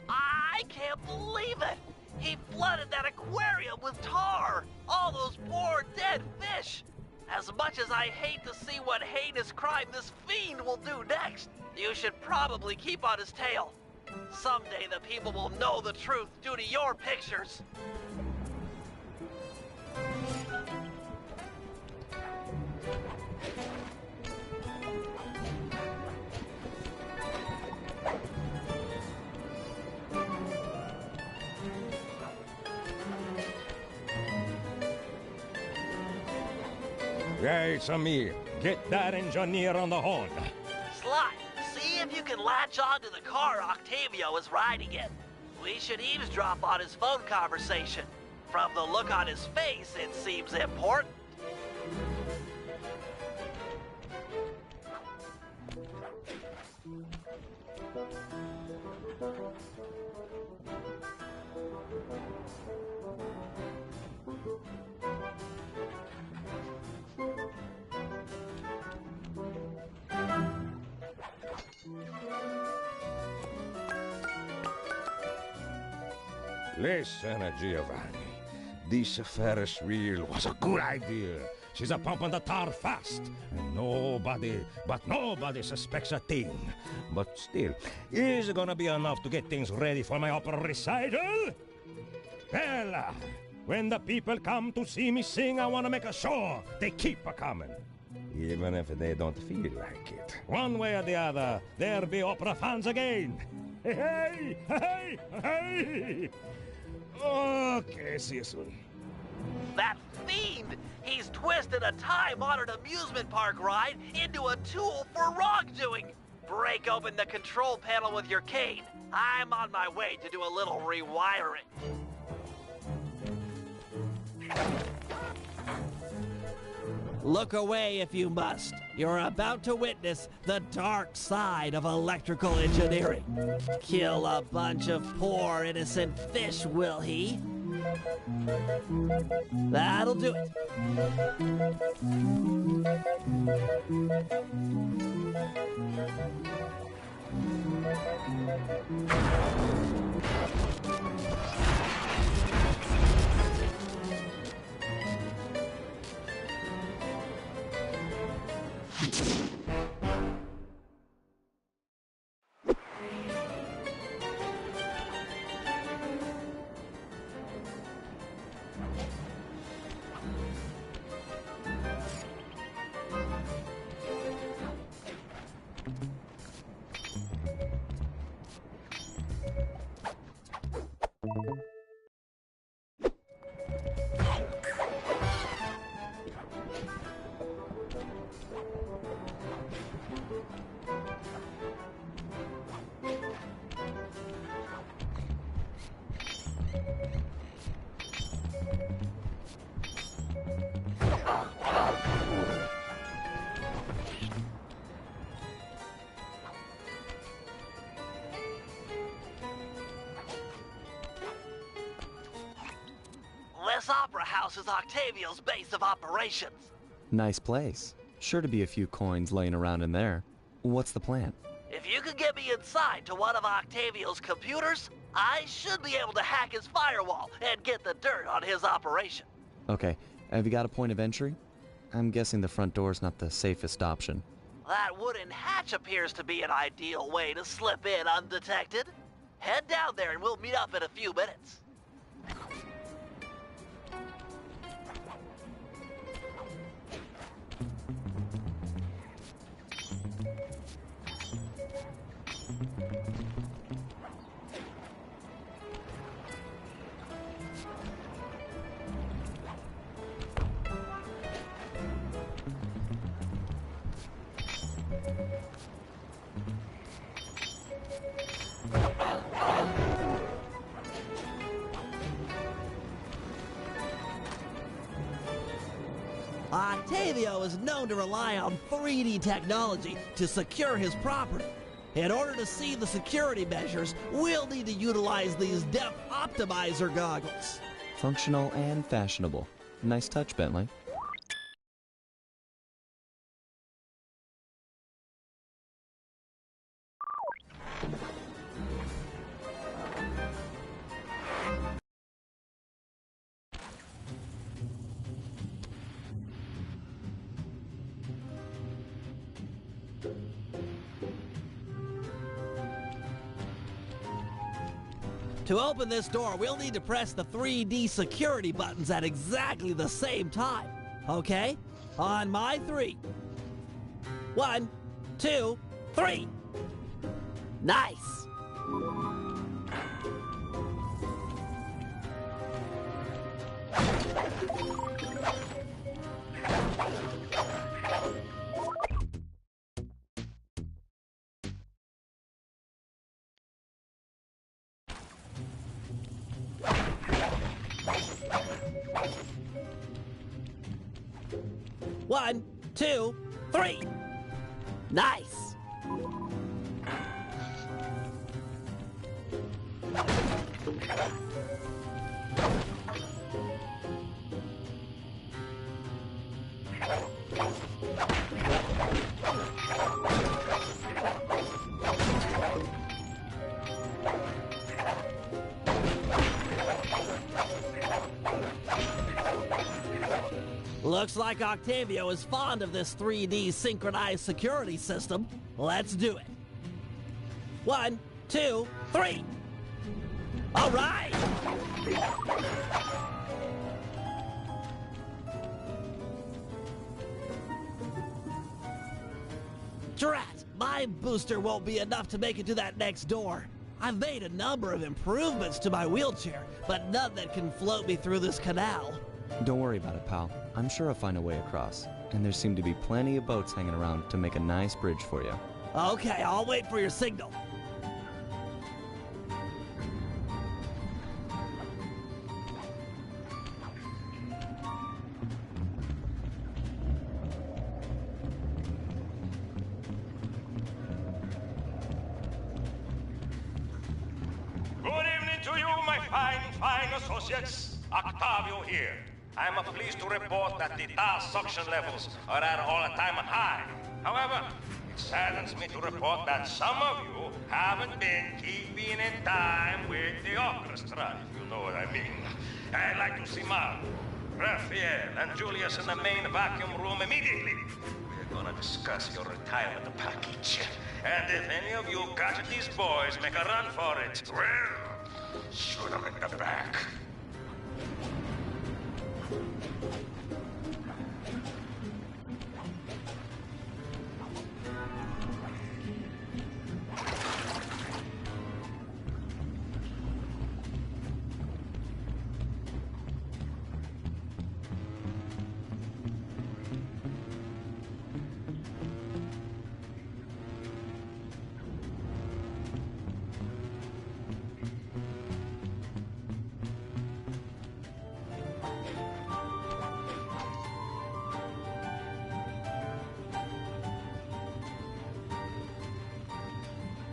I can't believe it! He flooded that aquarium with tar! All those poor dead fish! As much as I hate to see what heinous crime this fiend will do next, you should probably keep on his tail. Someday the people will know the truth due to your pictures. Yeah, it's me. Get that engineer on the horn. Sly, see if you can latch onto the car Octavio is riding in. We should eavesdrop on his phone conversation. From the look on his face, it seems important. Listen, Giovanni. This Ferris wheel was a good idea. She's a pumping the tar fast. And nobody suspects a thing. But still, is it gonna be enough to get things ready for my opera recital? Well, when the people come to see me sing, I want to make sure they keep a-coming. Even if they don't feel like it. One way or the other, there'll be opera fans again. Hey, hey, hey, hey! Okay, see you soon. That fiend! He's twisted a time-honored amusement park ride into a tool for wrongdoing! Break open the control panel with your cane. I'm on my way to do a little rewiring. Look away if you must. You're about to witness the dark side of electrical engineering. Kill a bunch of poor innocent fish, will he? That'll do it. This opera house is Octavio's base of operations. Nice place. Sure to be a few coins laying around in there. What's the plan? If you could get me inside to one of Octavio's computers, I should be able to hack his firewall and get the dirt on his operation. Okay, have you got a point of entry? I'm guessing the front door's not the safest option. That wooden hatch appears to be an ideal way to slip in undetected. Head down there and we'll meet up in a few minutes. Octavio is known to rely on 3D technology to secure his property. In order to see the security measures, we'll need to utilize these depth optimizer goggles. Functional and fashionable. Nice touch, Bentley. To open this door, we'll need to press the 3D security buttons at exactly the same time. Okay? On my 3. 1, 2, 3. Nice! One, 2, 3. Nice. Looks like Octavio is fond of this 3D synchronized security system. Let's do it. 1, 2, 3. All right! Drat! My booster won't be enough to make it to that next door. I've made a number of improvements to my wheelchair, but none that can float me through this canal. Don't worry about it, pal. I'm sure I'll find a way across. And there seem to be plenty of boats hanging around to make a nice bridge for you. Okay, I'll wait for your signal. Good evening to you, my fine associates. Octavio here. I'm pleased to report that the tar suction levels are at an all-time high. However, it saddens me to report that some of you haven't been keeping in time with the orchestra, if you know what I mean. I'd like to see Mark, Raphael, and Julius in the main vacuum room immediately. We're gonna discuss your retirement package. And if any of you catch these boys make a run for it, well, shoot them in the back.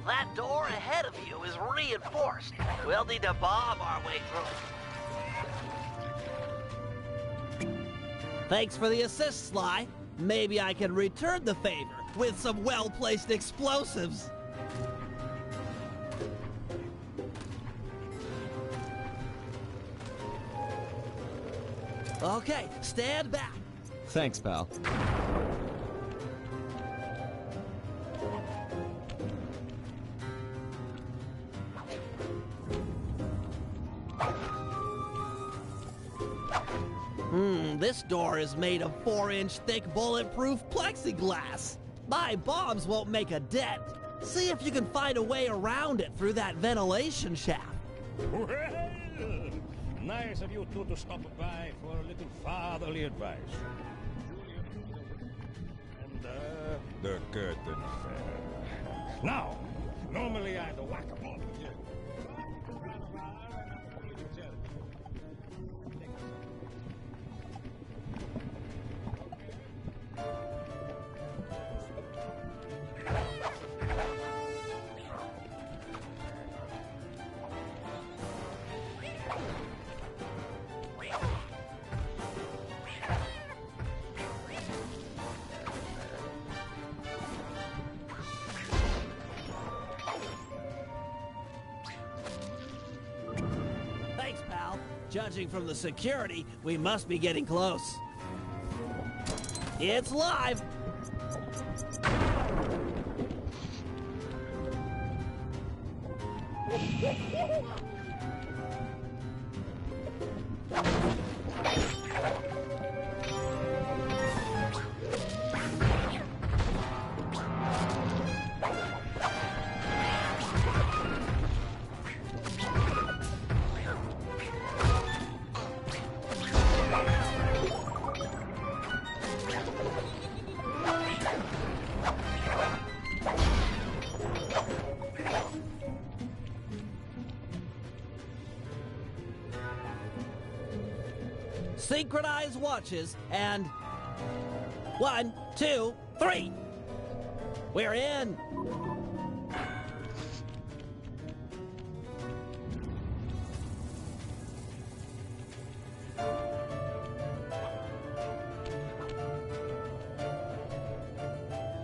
That door ahead of you is reinforced. We'll need to bomb our way through. Thanks for the assist, Sly. Maybe I can return the favor with some well-placed explosives. Okay, stand back. Thanks, pal. This door is made of 4-inch thick bulletproof plexiglass. My bombs won't make a dent. See if you can find a way around it through that ventilation shaft. Well, nice of you two to stop by for a little fatherly advice. And, the curtain fell. Now, normally I'd whack a ball here. Thanks, pal. Judging from the security, we must be getting close. It's live! Synchronize watches and 1, 2, 3. We're in.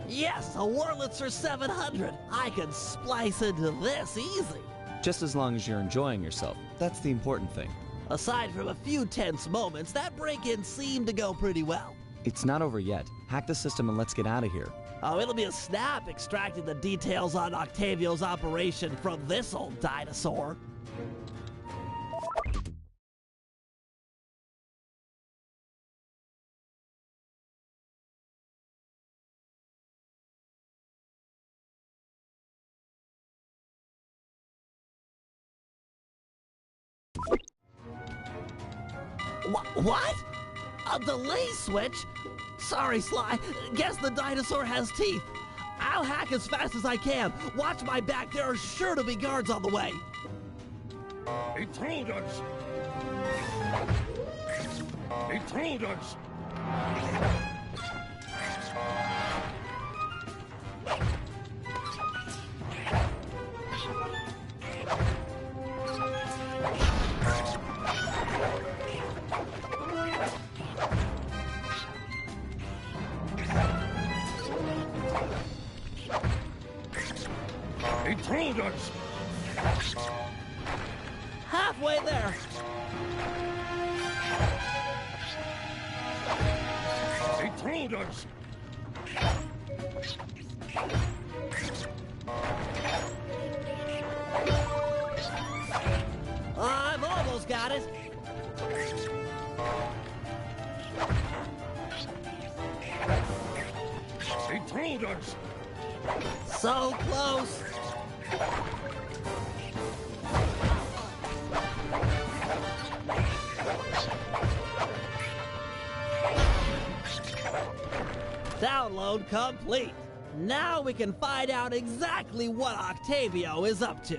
Yes, a Wurlitzer 700. I can splice into this easy. Just as long as you're enjoying yourself. That's the important thing. Aside from a few tense moments, that break-in seemed to go pretty well. It's not over yet. Hack the system and let's get out of here. Oh, it'll be a snap extracting the details on Octavio's operation from this old dinosaur. What? A delay switch? Sorry, Sly. Guess the dinosaur has teeth. I'll hack as fast as I can. Watch my back. There are sure to be guards on the way. Intruders! Intruders! Intruders! Halfway there. Intruders! I've almost got it. Intruders! So close. Download complete. Now we can find out exactly what Octavio is up to.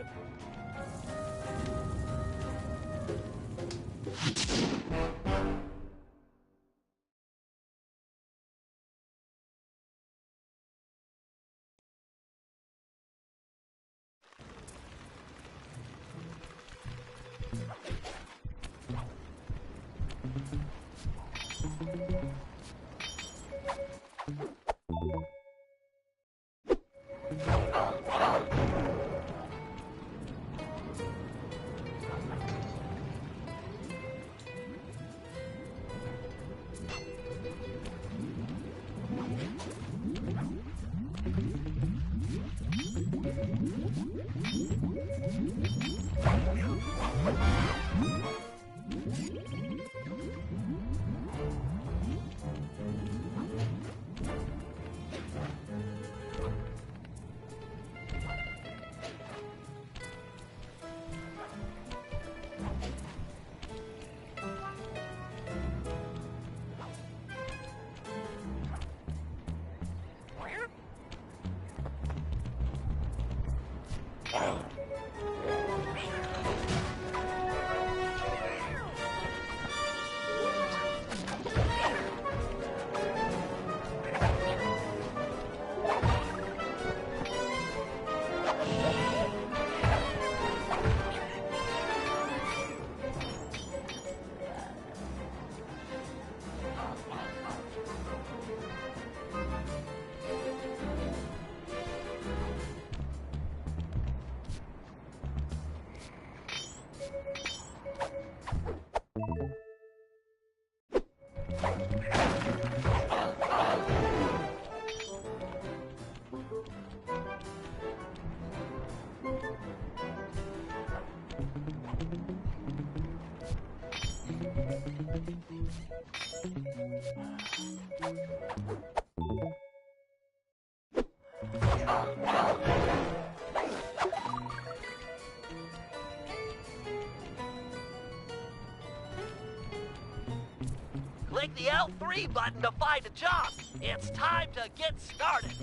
Click the L3 button to find a job. It's time to get started.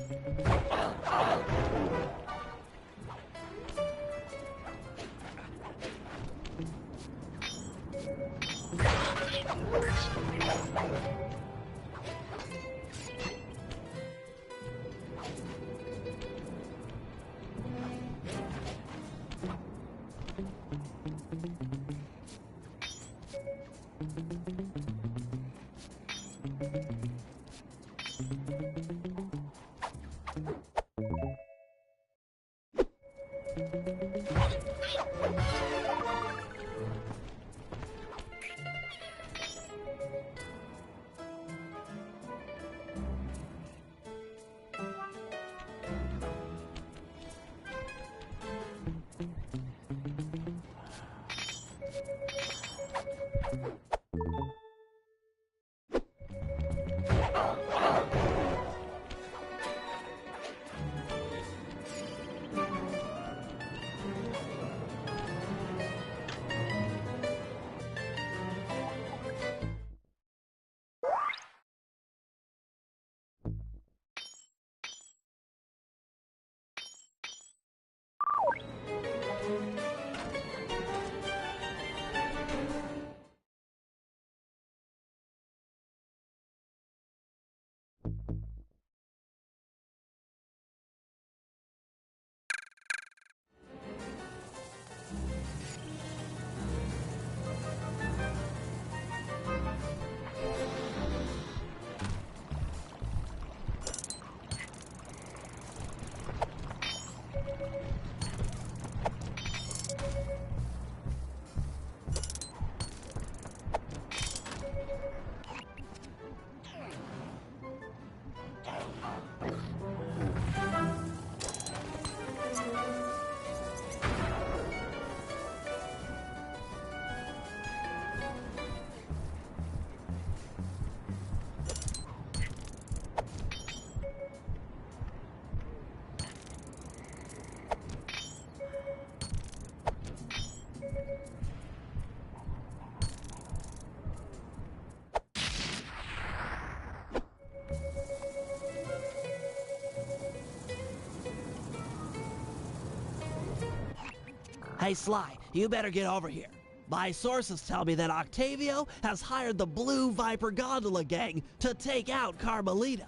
Hey, Sly, you better get over here. My sources tell me that Octavio has hired the Blue Viper Gondola gang to take out Carmelita.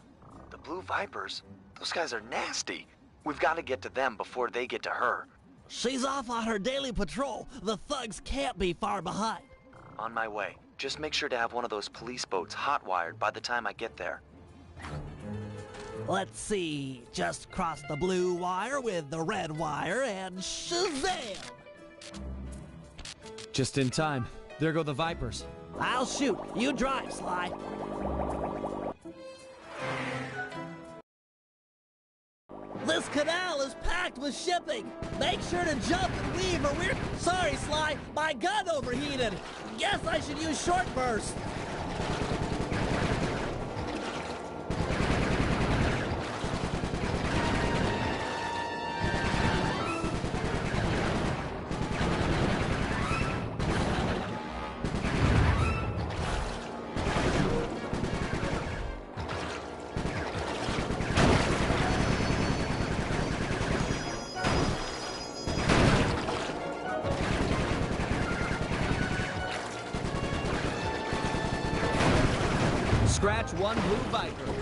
The Blue Vipers? Those guys are nasty. We've got to get to them before they get to her. She's off on her daily patrol. The thugs can't be far behind. On my way. Just make sure to have one of those police boats hot-wired by the time I get there. Let's see. Just cross the blue wire with the red wire and shazam! Just in time. There go the Vipers. I'll shoot. You drive, Sly. This canal is packed with shipping. Make sure to jump and weave or we're... Sorry, Sly. My gun overheated. Guess I should use short burst. Scratch one blue viper.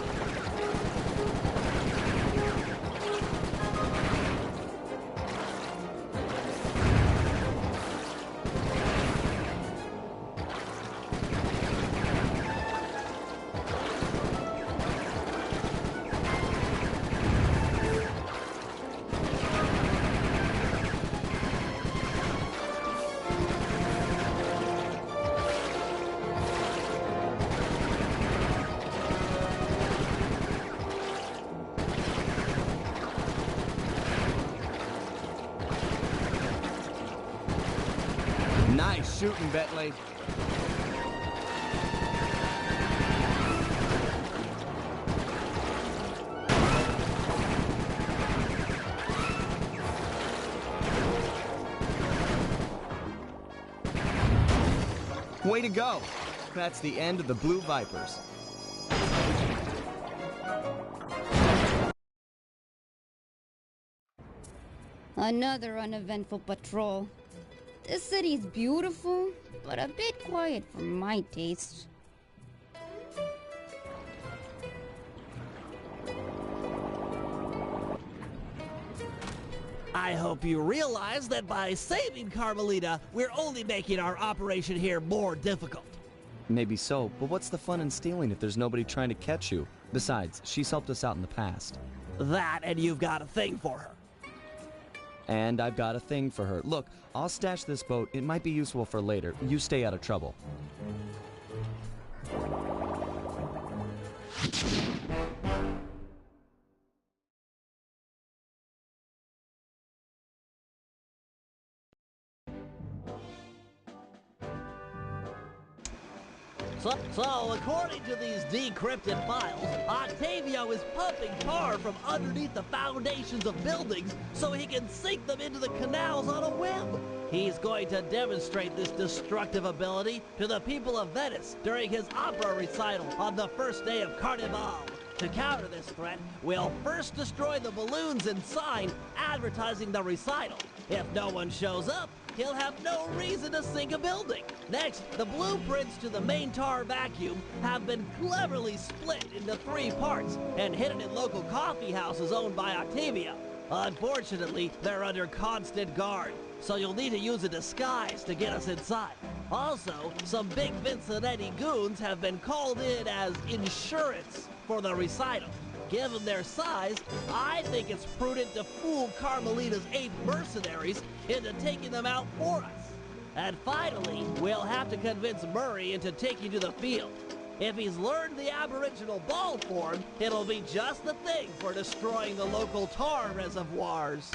Nice shooting, Bentley. Way to go. That's the end of the Blue Vipers. Another uneventful patrol. This city's beautiful, but a bit quiet for my taste. I hope you realize that by saving Carmelita, we're only making our operation here more difficult. Maybe so, but what's the fun in stealing if there's nobody trying to catch you? Besides, she's helped us out in the past. That, and you've got a thing for her. And I've got a thing for her. Look, I'll stash this boat. It might be useful for later. You stay out of trouble. So, according to these decrypted files, Octavio is pumping tar from underneath the foundations of buildings so he can sink them into the canals on a whim. He's going to demonstrate this destructive ability to the people of Venice during his opera recital on the first day of Carnival. To counter this threat, we'll first destroy the balloons and sign advertising the recital. If no one shows up, he'll have no reason to sink a building. Next, the blueprints to the main tar vacuum have been cleverly split into 3 parts and hidden in local coffee houses owned by Octavia. Unfortunately, they're under constant guard, so you'll need to use a disguise to get us inside. Also, some big Vincenetti goons have been called in as insurance for the recital. Given their size, I think it's prudent to fool Carmelita's 8 mercenaries into taking them out for us. And finally, we'll have to convince Murray into taking to the field. If he's learned the aboriginal ball form, it'll be just the thing for destroying the local tar reservoirs.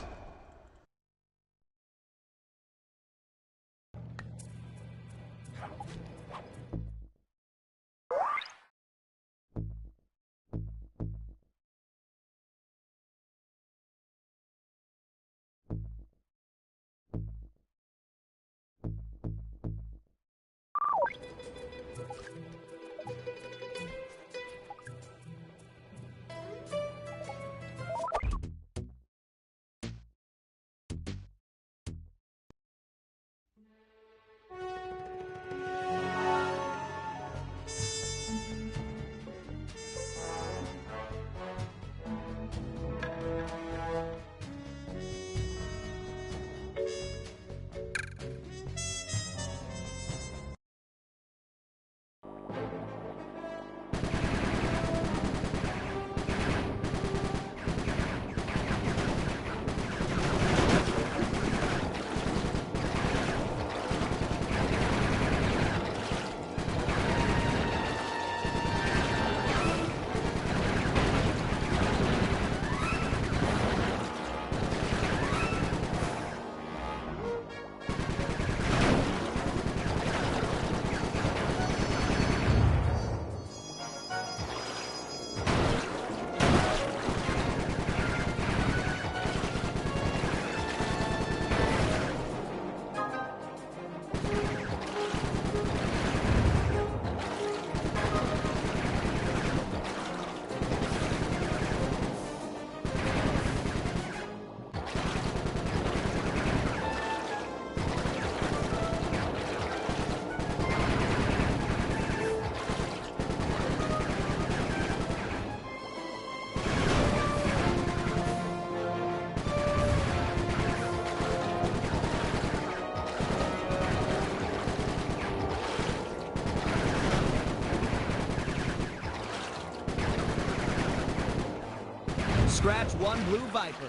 Scratch one blue viper.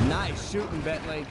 Nice shooting, Bentley.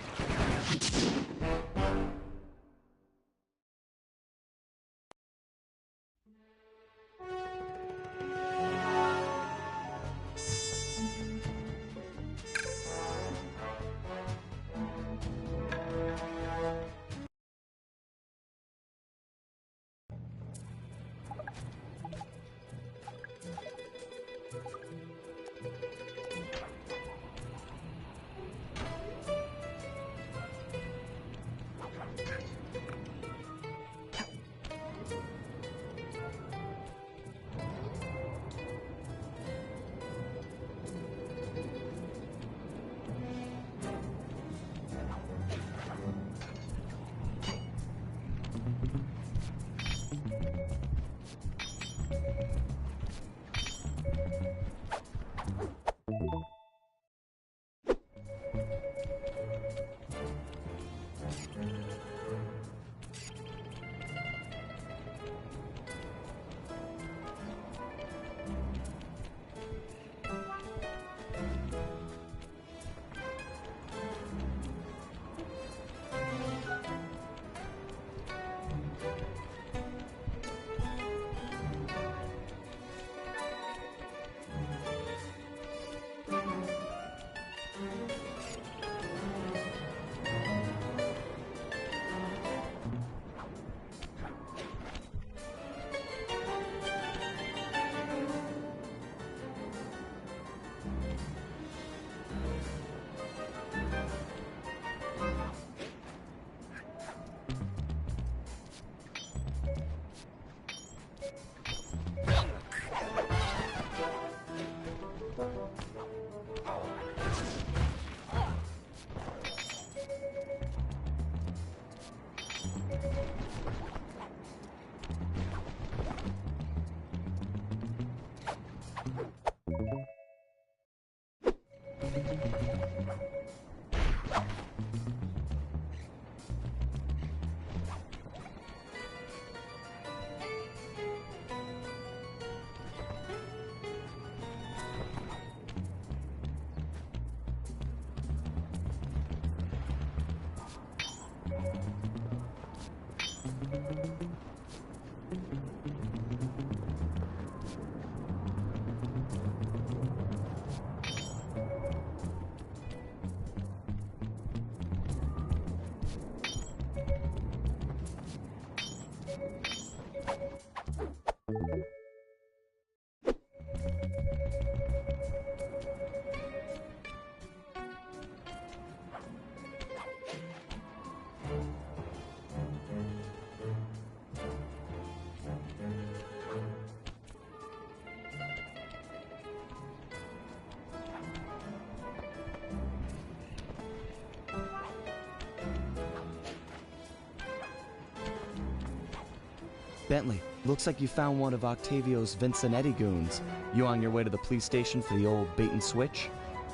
Bentley, looks like you found one of Octavio's Vincenetti goons. You on your way to the police station for the old bait and switch?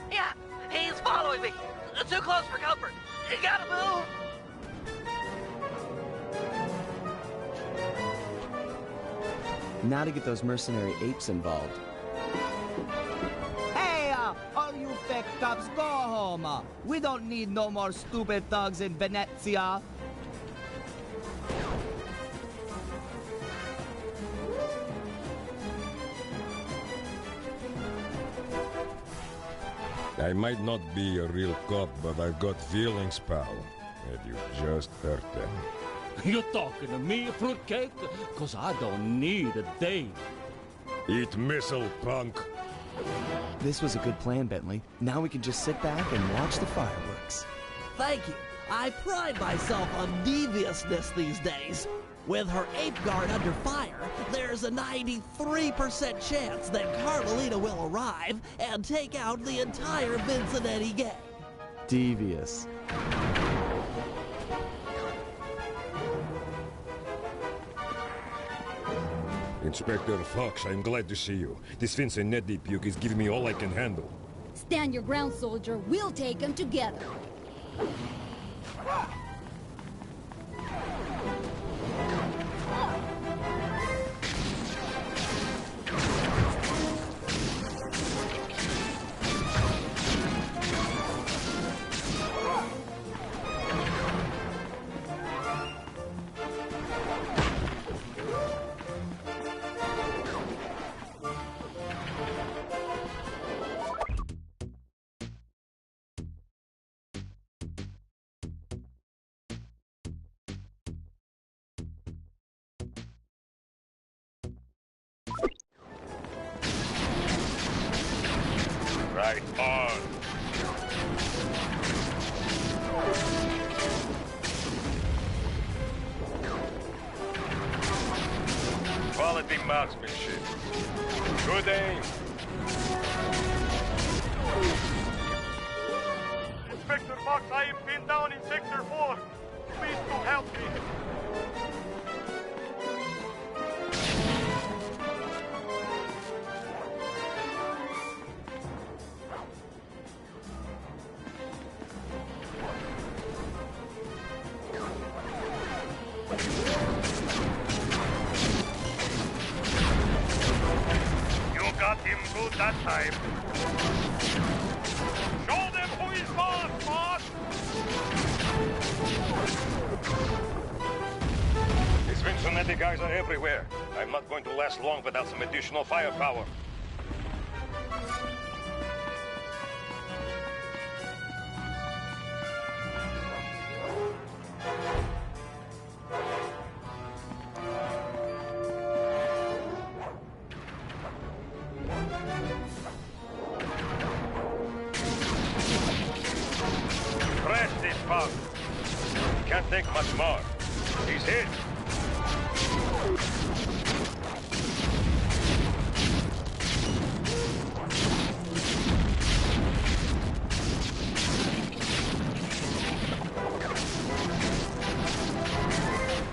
Yeah, he's following me. Too close for comfort. You gotta move. Now to get those mercenary apes involved. Hey, all you fake cops, go home. We don't need no more stupid thugs in Venezia. I might not be a real cop, but I've got feelings, pal. And you just hurt them. You talking to me, fruitcake? 'Cause I don't need a date. Eat missile, punk. This was a good plan, Bentley. Now we can just sit back and watch the fireworks. Thank you. I pride myself on deviousness these days. With her ape guard under fire, there's a 93% chance that Carmelita will arrive and take out the entire Vincenetti gang. Devious. Inspector Fox, I'm glad to see you. This Vincenetti puke is giving me all I can handle. Stand your ground, soldier. We'll take them together. Right on. Quality marksmanship. Good aim. Inspector Fox, I am pinned down in Sector 4. Please to help me. You got him good that time. Show them who is boss! These Vincennetti guys are everywhere. I'm not going to last long without some additional firepower. Press this pump. Can't take much more. He's hit.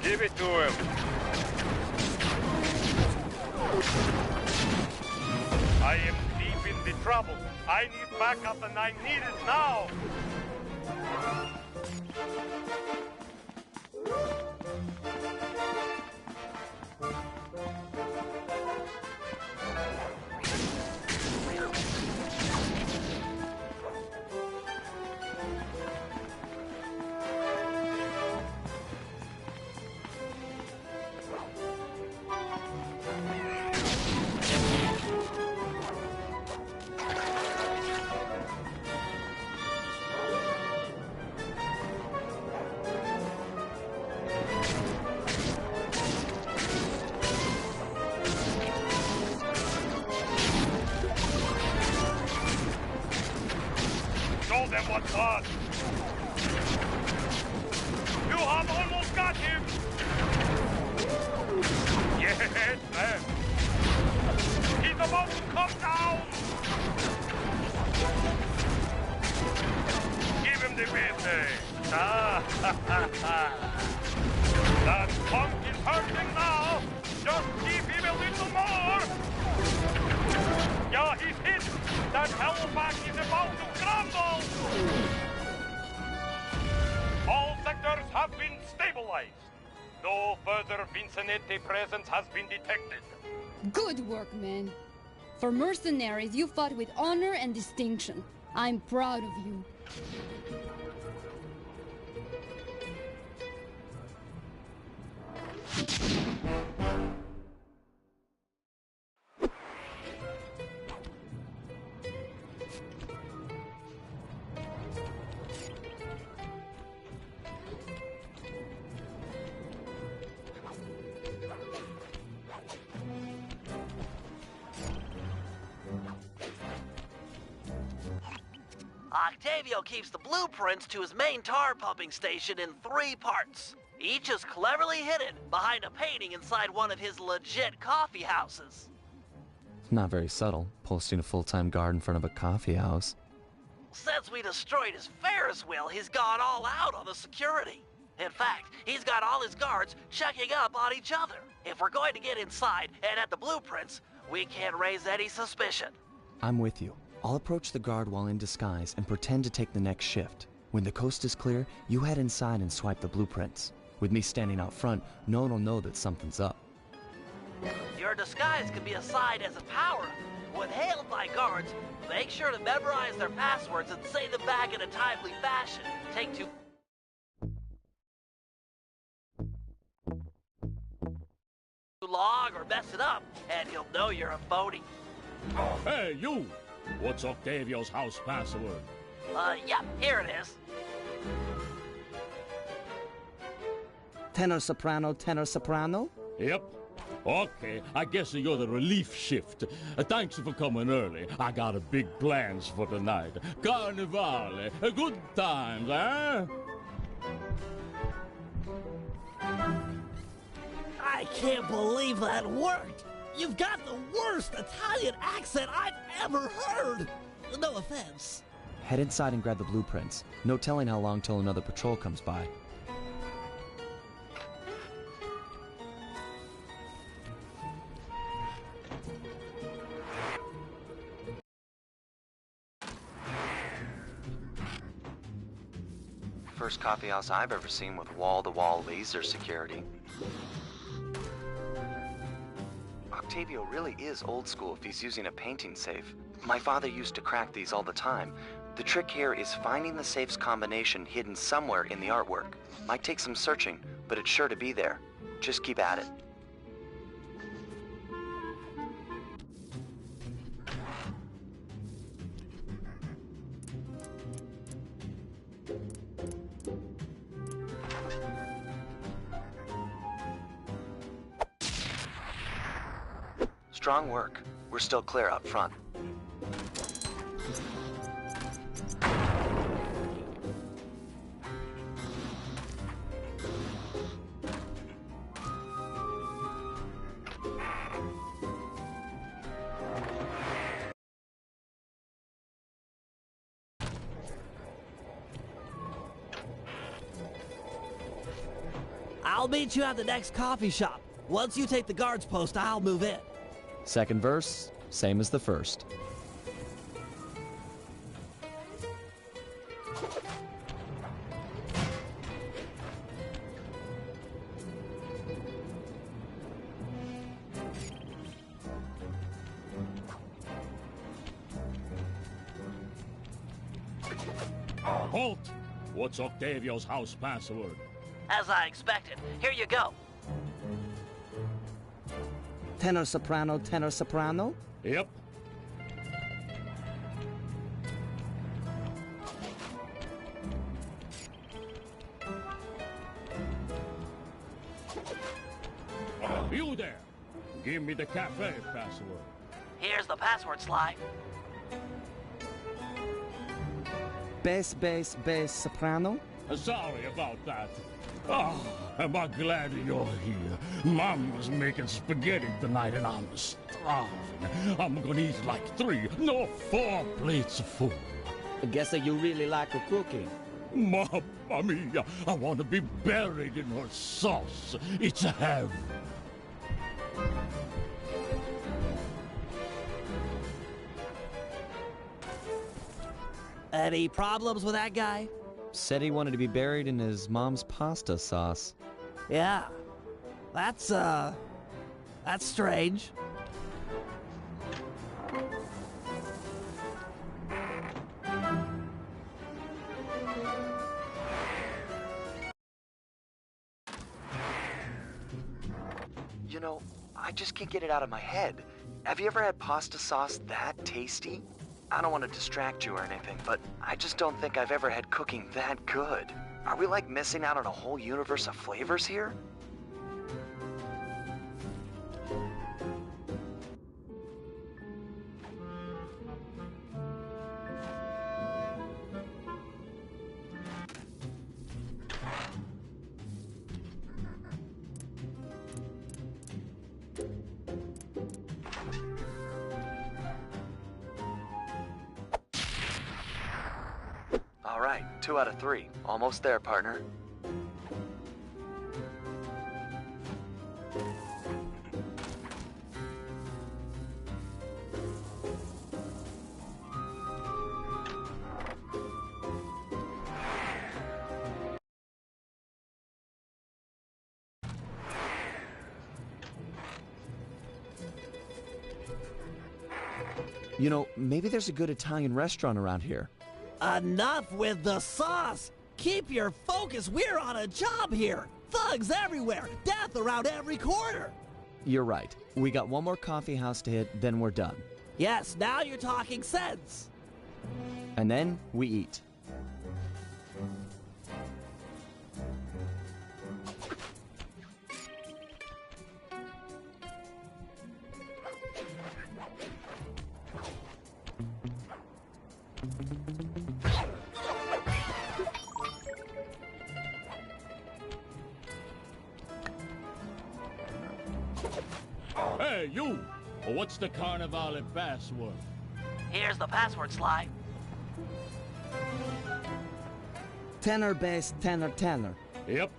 Give it to him. I am deep in the trouble. I need backup and I need it now. Show them what's on. You have almost got him. Yes, man. He's about to come down. Give him the business. Ah, ha, ha, ha. That punk is hurting now. Just give him a little more. Yeah, he's hit. That hellback is about to crumble. All sectors have been stabilized. No further Vincennetti presence has been detected. Good work, men. For mercenaries, you fought with honor and distinction. I'm proud of you. Octavio keeps the blueprints to his main tar pumping station in 3 parts. Each is cleverly hidden behind a painting inside one of his legit coffee houses. Not very subtle, posting a full-time guard in front of a coffee house. Since we destroyed his Ferris wheel, he's gone all out on the security. In fact, he's got all his guards checking up on each other. If we're going to get inside and at the blueprints, we can't raise any suspicion. I'm with you. I'll approach the guard while in disguise and pretend to take the next shift. When the coast is clear, you head inside and swipe the blueprints. With me standing out front, no one will know that something's up. Your disguise can be a side as a power-up. When hailed by guards, make sure to memorize their passwords and say them back in a timely fashion. Take too long or mess it up, and you'll know you're a phony. Hey, you! What's Octavio's house password? Yep, here it is. Tenor soprano, tenor soprano? Yep. Okay, I guess you're the relief shift. Thanks for coming early. I got a big plans for tonight. Carnivale, good times, eh? I can't believe that worked! You've got the worst Italian accent I've ever heard! No offense. Head inside and grab the blueprints. No telling how long till another patrol comes by. First coffee house I've ever seen with wall-to-wall laser security. Octavio really is old school if he's using a painting safe. My father used to crack these all the time. The trick here is finding the safe's combination hidden somewhere in the artwork. Might take some searching, but it's sure to be there. Just keep at it. Strong work. We're still clear up front. I'll meet you at the next coffee shop. Once you take the guard's post, I'll move in. Second verse, same as the first. Halt! What's Octavio's house password? As I expected. Here you go. Tenor soprano, tenor soprano? Yep. You there! Give me the cafe password. Here's the password slide. Bass, bass, bass, soprano? Sorry about that. Oh, am I glad you're here. Mom was making spaghetti tonight and I'm starving. I'm gonna eat like 4 plates of food. I guess that you really like her cooking. Mamma mia, I want to be buried in her sauce. It's heaven. Any problems with that guy? Said he wanted to be buried in his mom's pasta sauce. Yeah. That's strange. You know, I just can't get it out of my head. Have you ever had pasta sauce that tasty? I don't want to distract you or anything, but I just don't think I've ever had cooking that good. Are we like missing out on a whole universe of flavors here? All right, 2 out of 3. Almost there, partner. You know, maybe there's a good Italian restaurant around here. Enough with the sauce! Keep your focus, we're on a job here! Thugs everywhere, death around every corner! You're right. We got one more coffee house to hit, then we're done. Yes, now you're talking sense! And then we eat. Hey, you! What's the Carnival password? Here's the password, Sly. Tenor bass, tenor, tenor. Yep.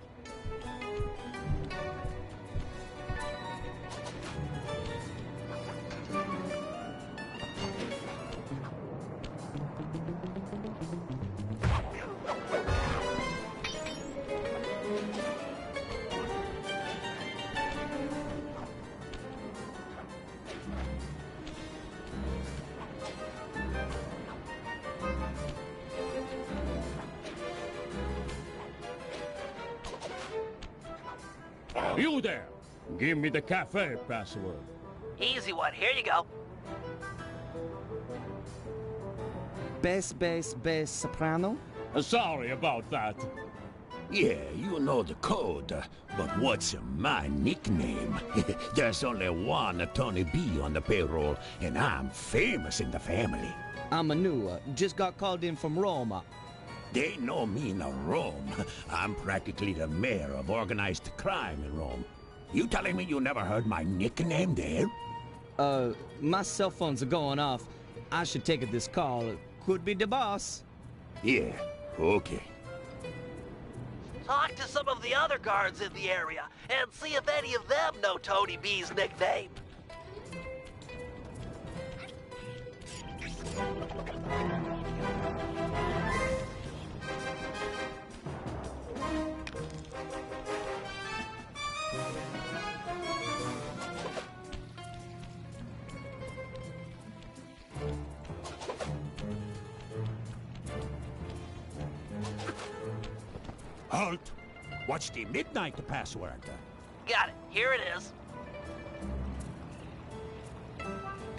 You there! Give me the cafe password. Easy one. Here you go. Bass, bass, bass, soprano? Sorry about that. Yeah, you know the code, but what's my nickname? There's only one Tony B on the payroll, and I'm famous in the family. I'm a new, just got called in from Roma. They know me in Rome. I'm practically the mayor of organized crime in Rome. You telling me you never heard my nickname there? My cell phones are going off. I should take this call. Could be the boss. Yeah, okay. Talk to some of the other guards in the area and see if any of them know Tony B's nickname. Halt! What's the midnight password? Got it. Here it is.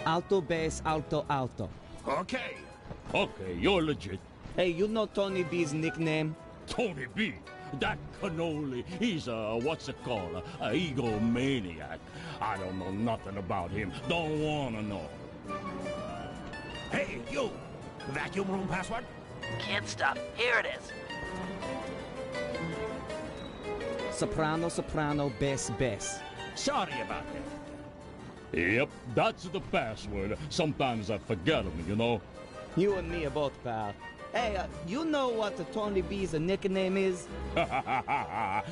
Alto, bass, alto, alto. Okay. Okay, you're legit. Hey, you know Tony B's nickname? Tony B? That cannoli, he's a, what's it called, a egomaniac. I don't know nothing about him. Don't wanna know. Hey, you! Vacuum room password? Kid stuff. Here it is. Soprano, soprano, bass, bass. Sorry about that. Yep, that's the password. Sometimes I forget them, you know. You and me are both, pal. Hey, you know what the Tony B's nickname is? Yeah,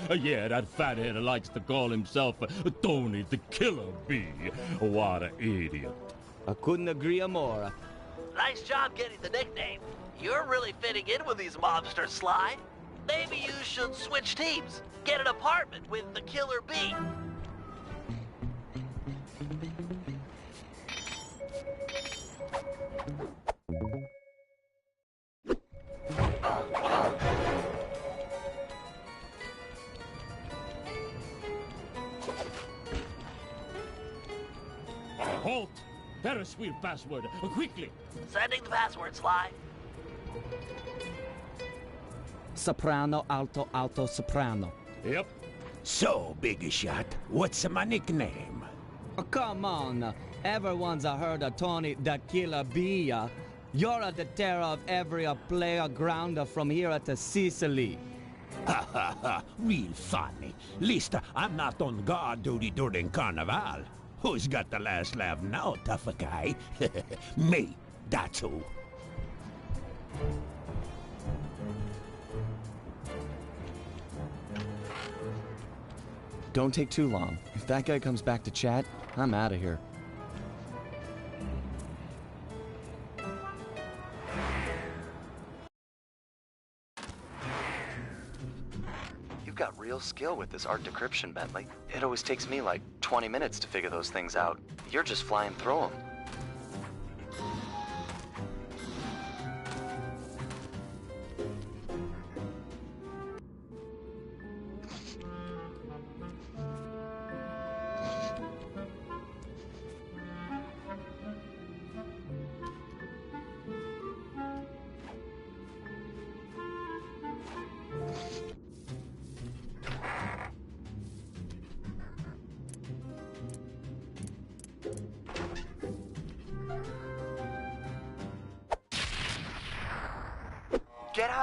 that fathead likes to call himself Tony the Killer Bee. What an idiot. I couldn't agree more. Nice job getting the nickname. You're really fitting in with these mobsters, Sly. Maybe you should switch teams. Get an apartment with the Killer Bee. Halt! Ferris wheel password, quickly! Sending the password, Sly. Soprano, alto, alto, soprano. Yep. So, Big Shot, what's my nickname? Oh, come on. Everyone's heard of Tony the Killer Bee. You're the terror of every player grounder from here at Sicily. Ha ha ha, real funny. Least I'm not on guard duty during Carnival. Who's got the last laugh now, tough guy? Me, that's who. Don't take too long. If that guy comes back to chat, I'm out of here. You've got real skill with this art decryption, Bentley. It always takes me like 20 minutes to figure those things out. You're just flying through them.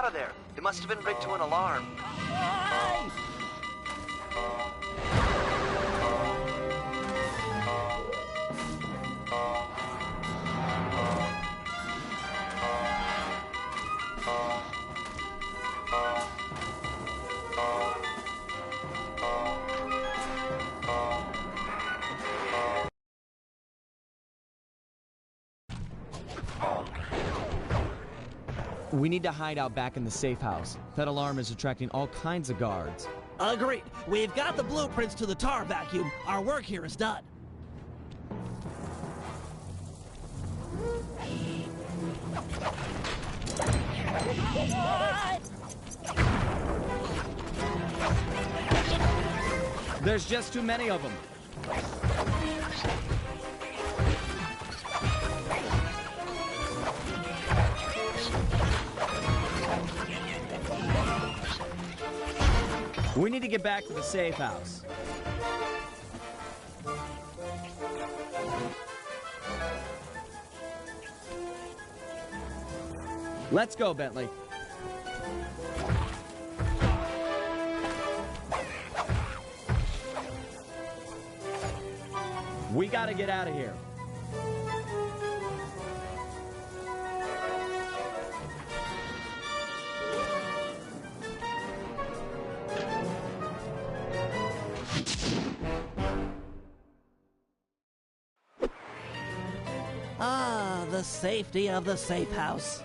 out of there. It must have been rigged to an alarm. We need to hide out back in the safe house. That alarm is attracting all kinds of guards. Agreed. We've got the blueprints to the tar vacuum. Our work here is done. There's just too many of them. We need to get back to the safe house. Let's go, Bentley. We gotta get out of here. Ah, the safety of the safe house.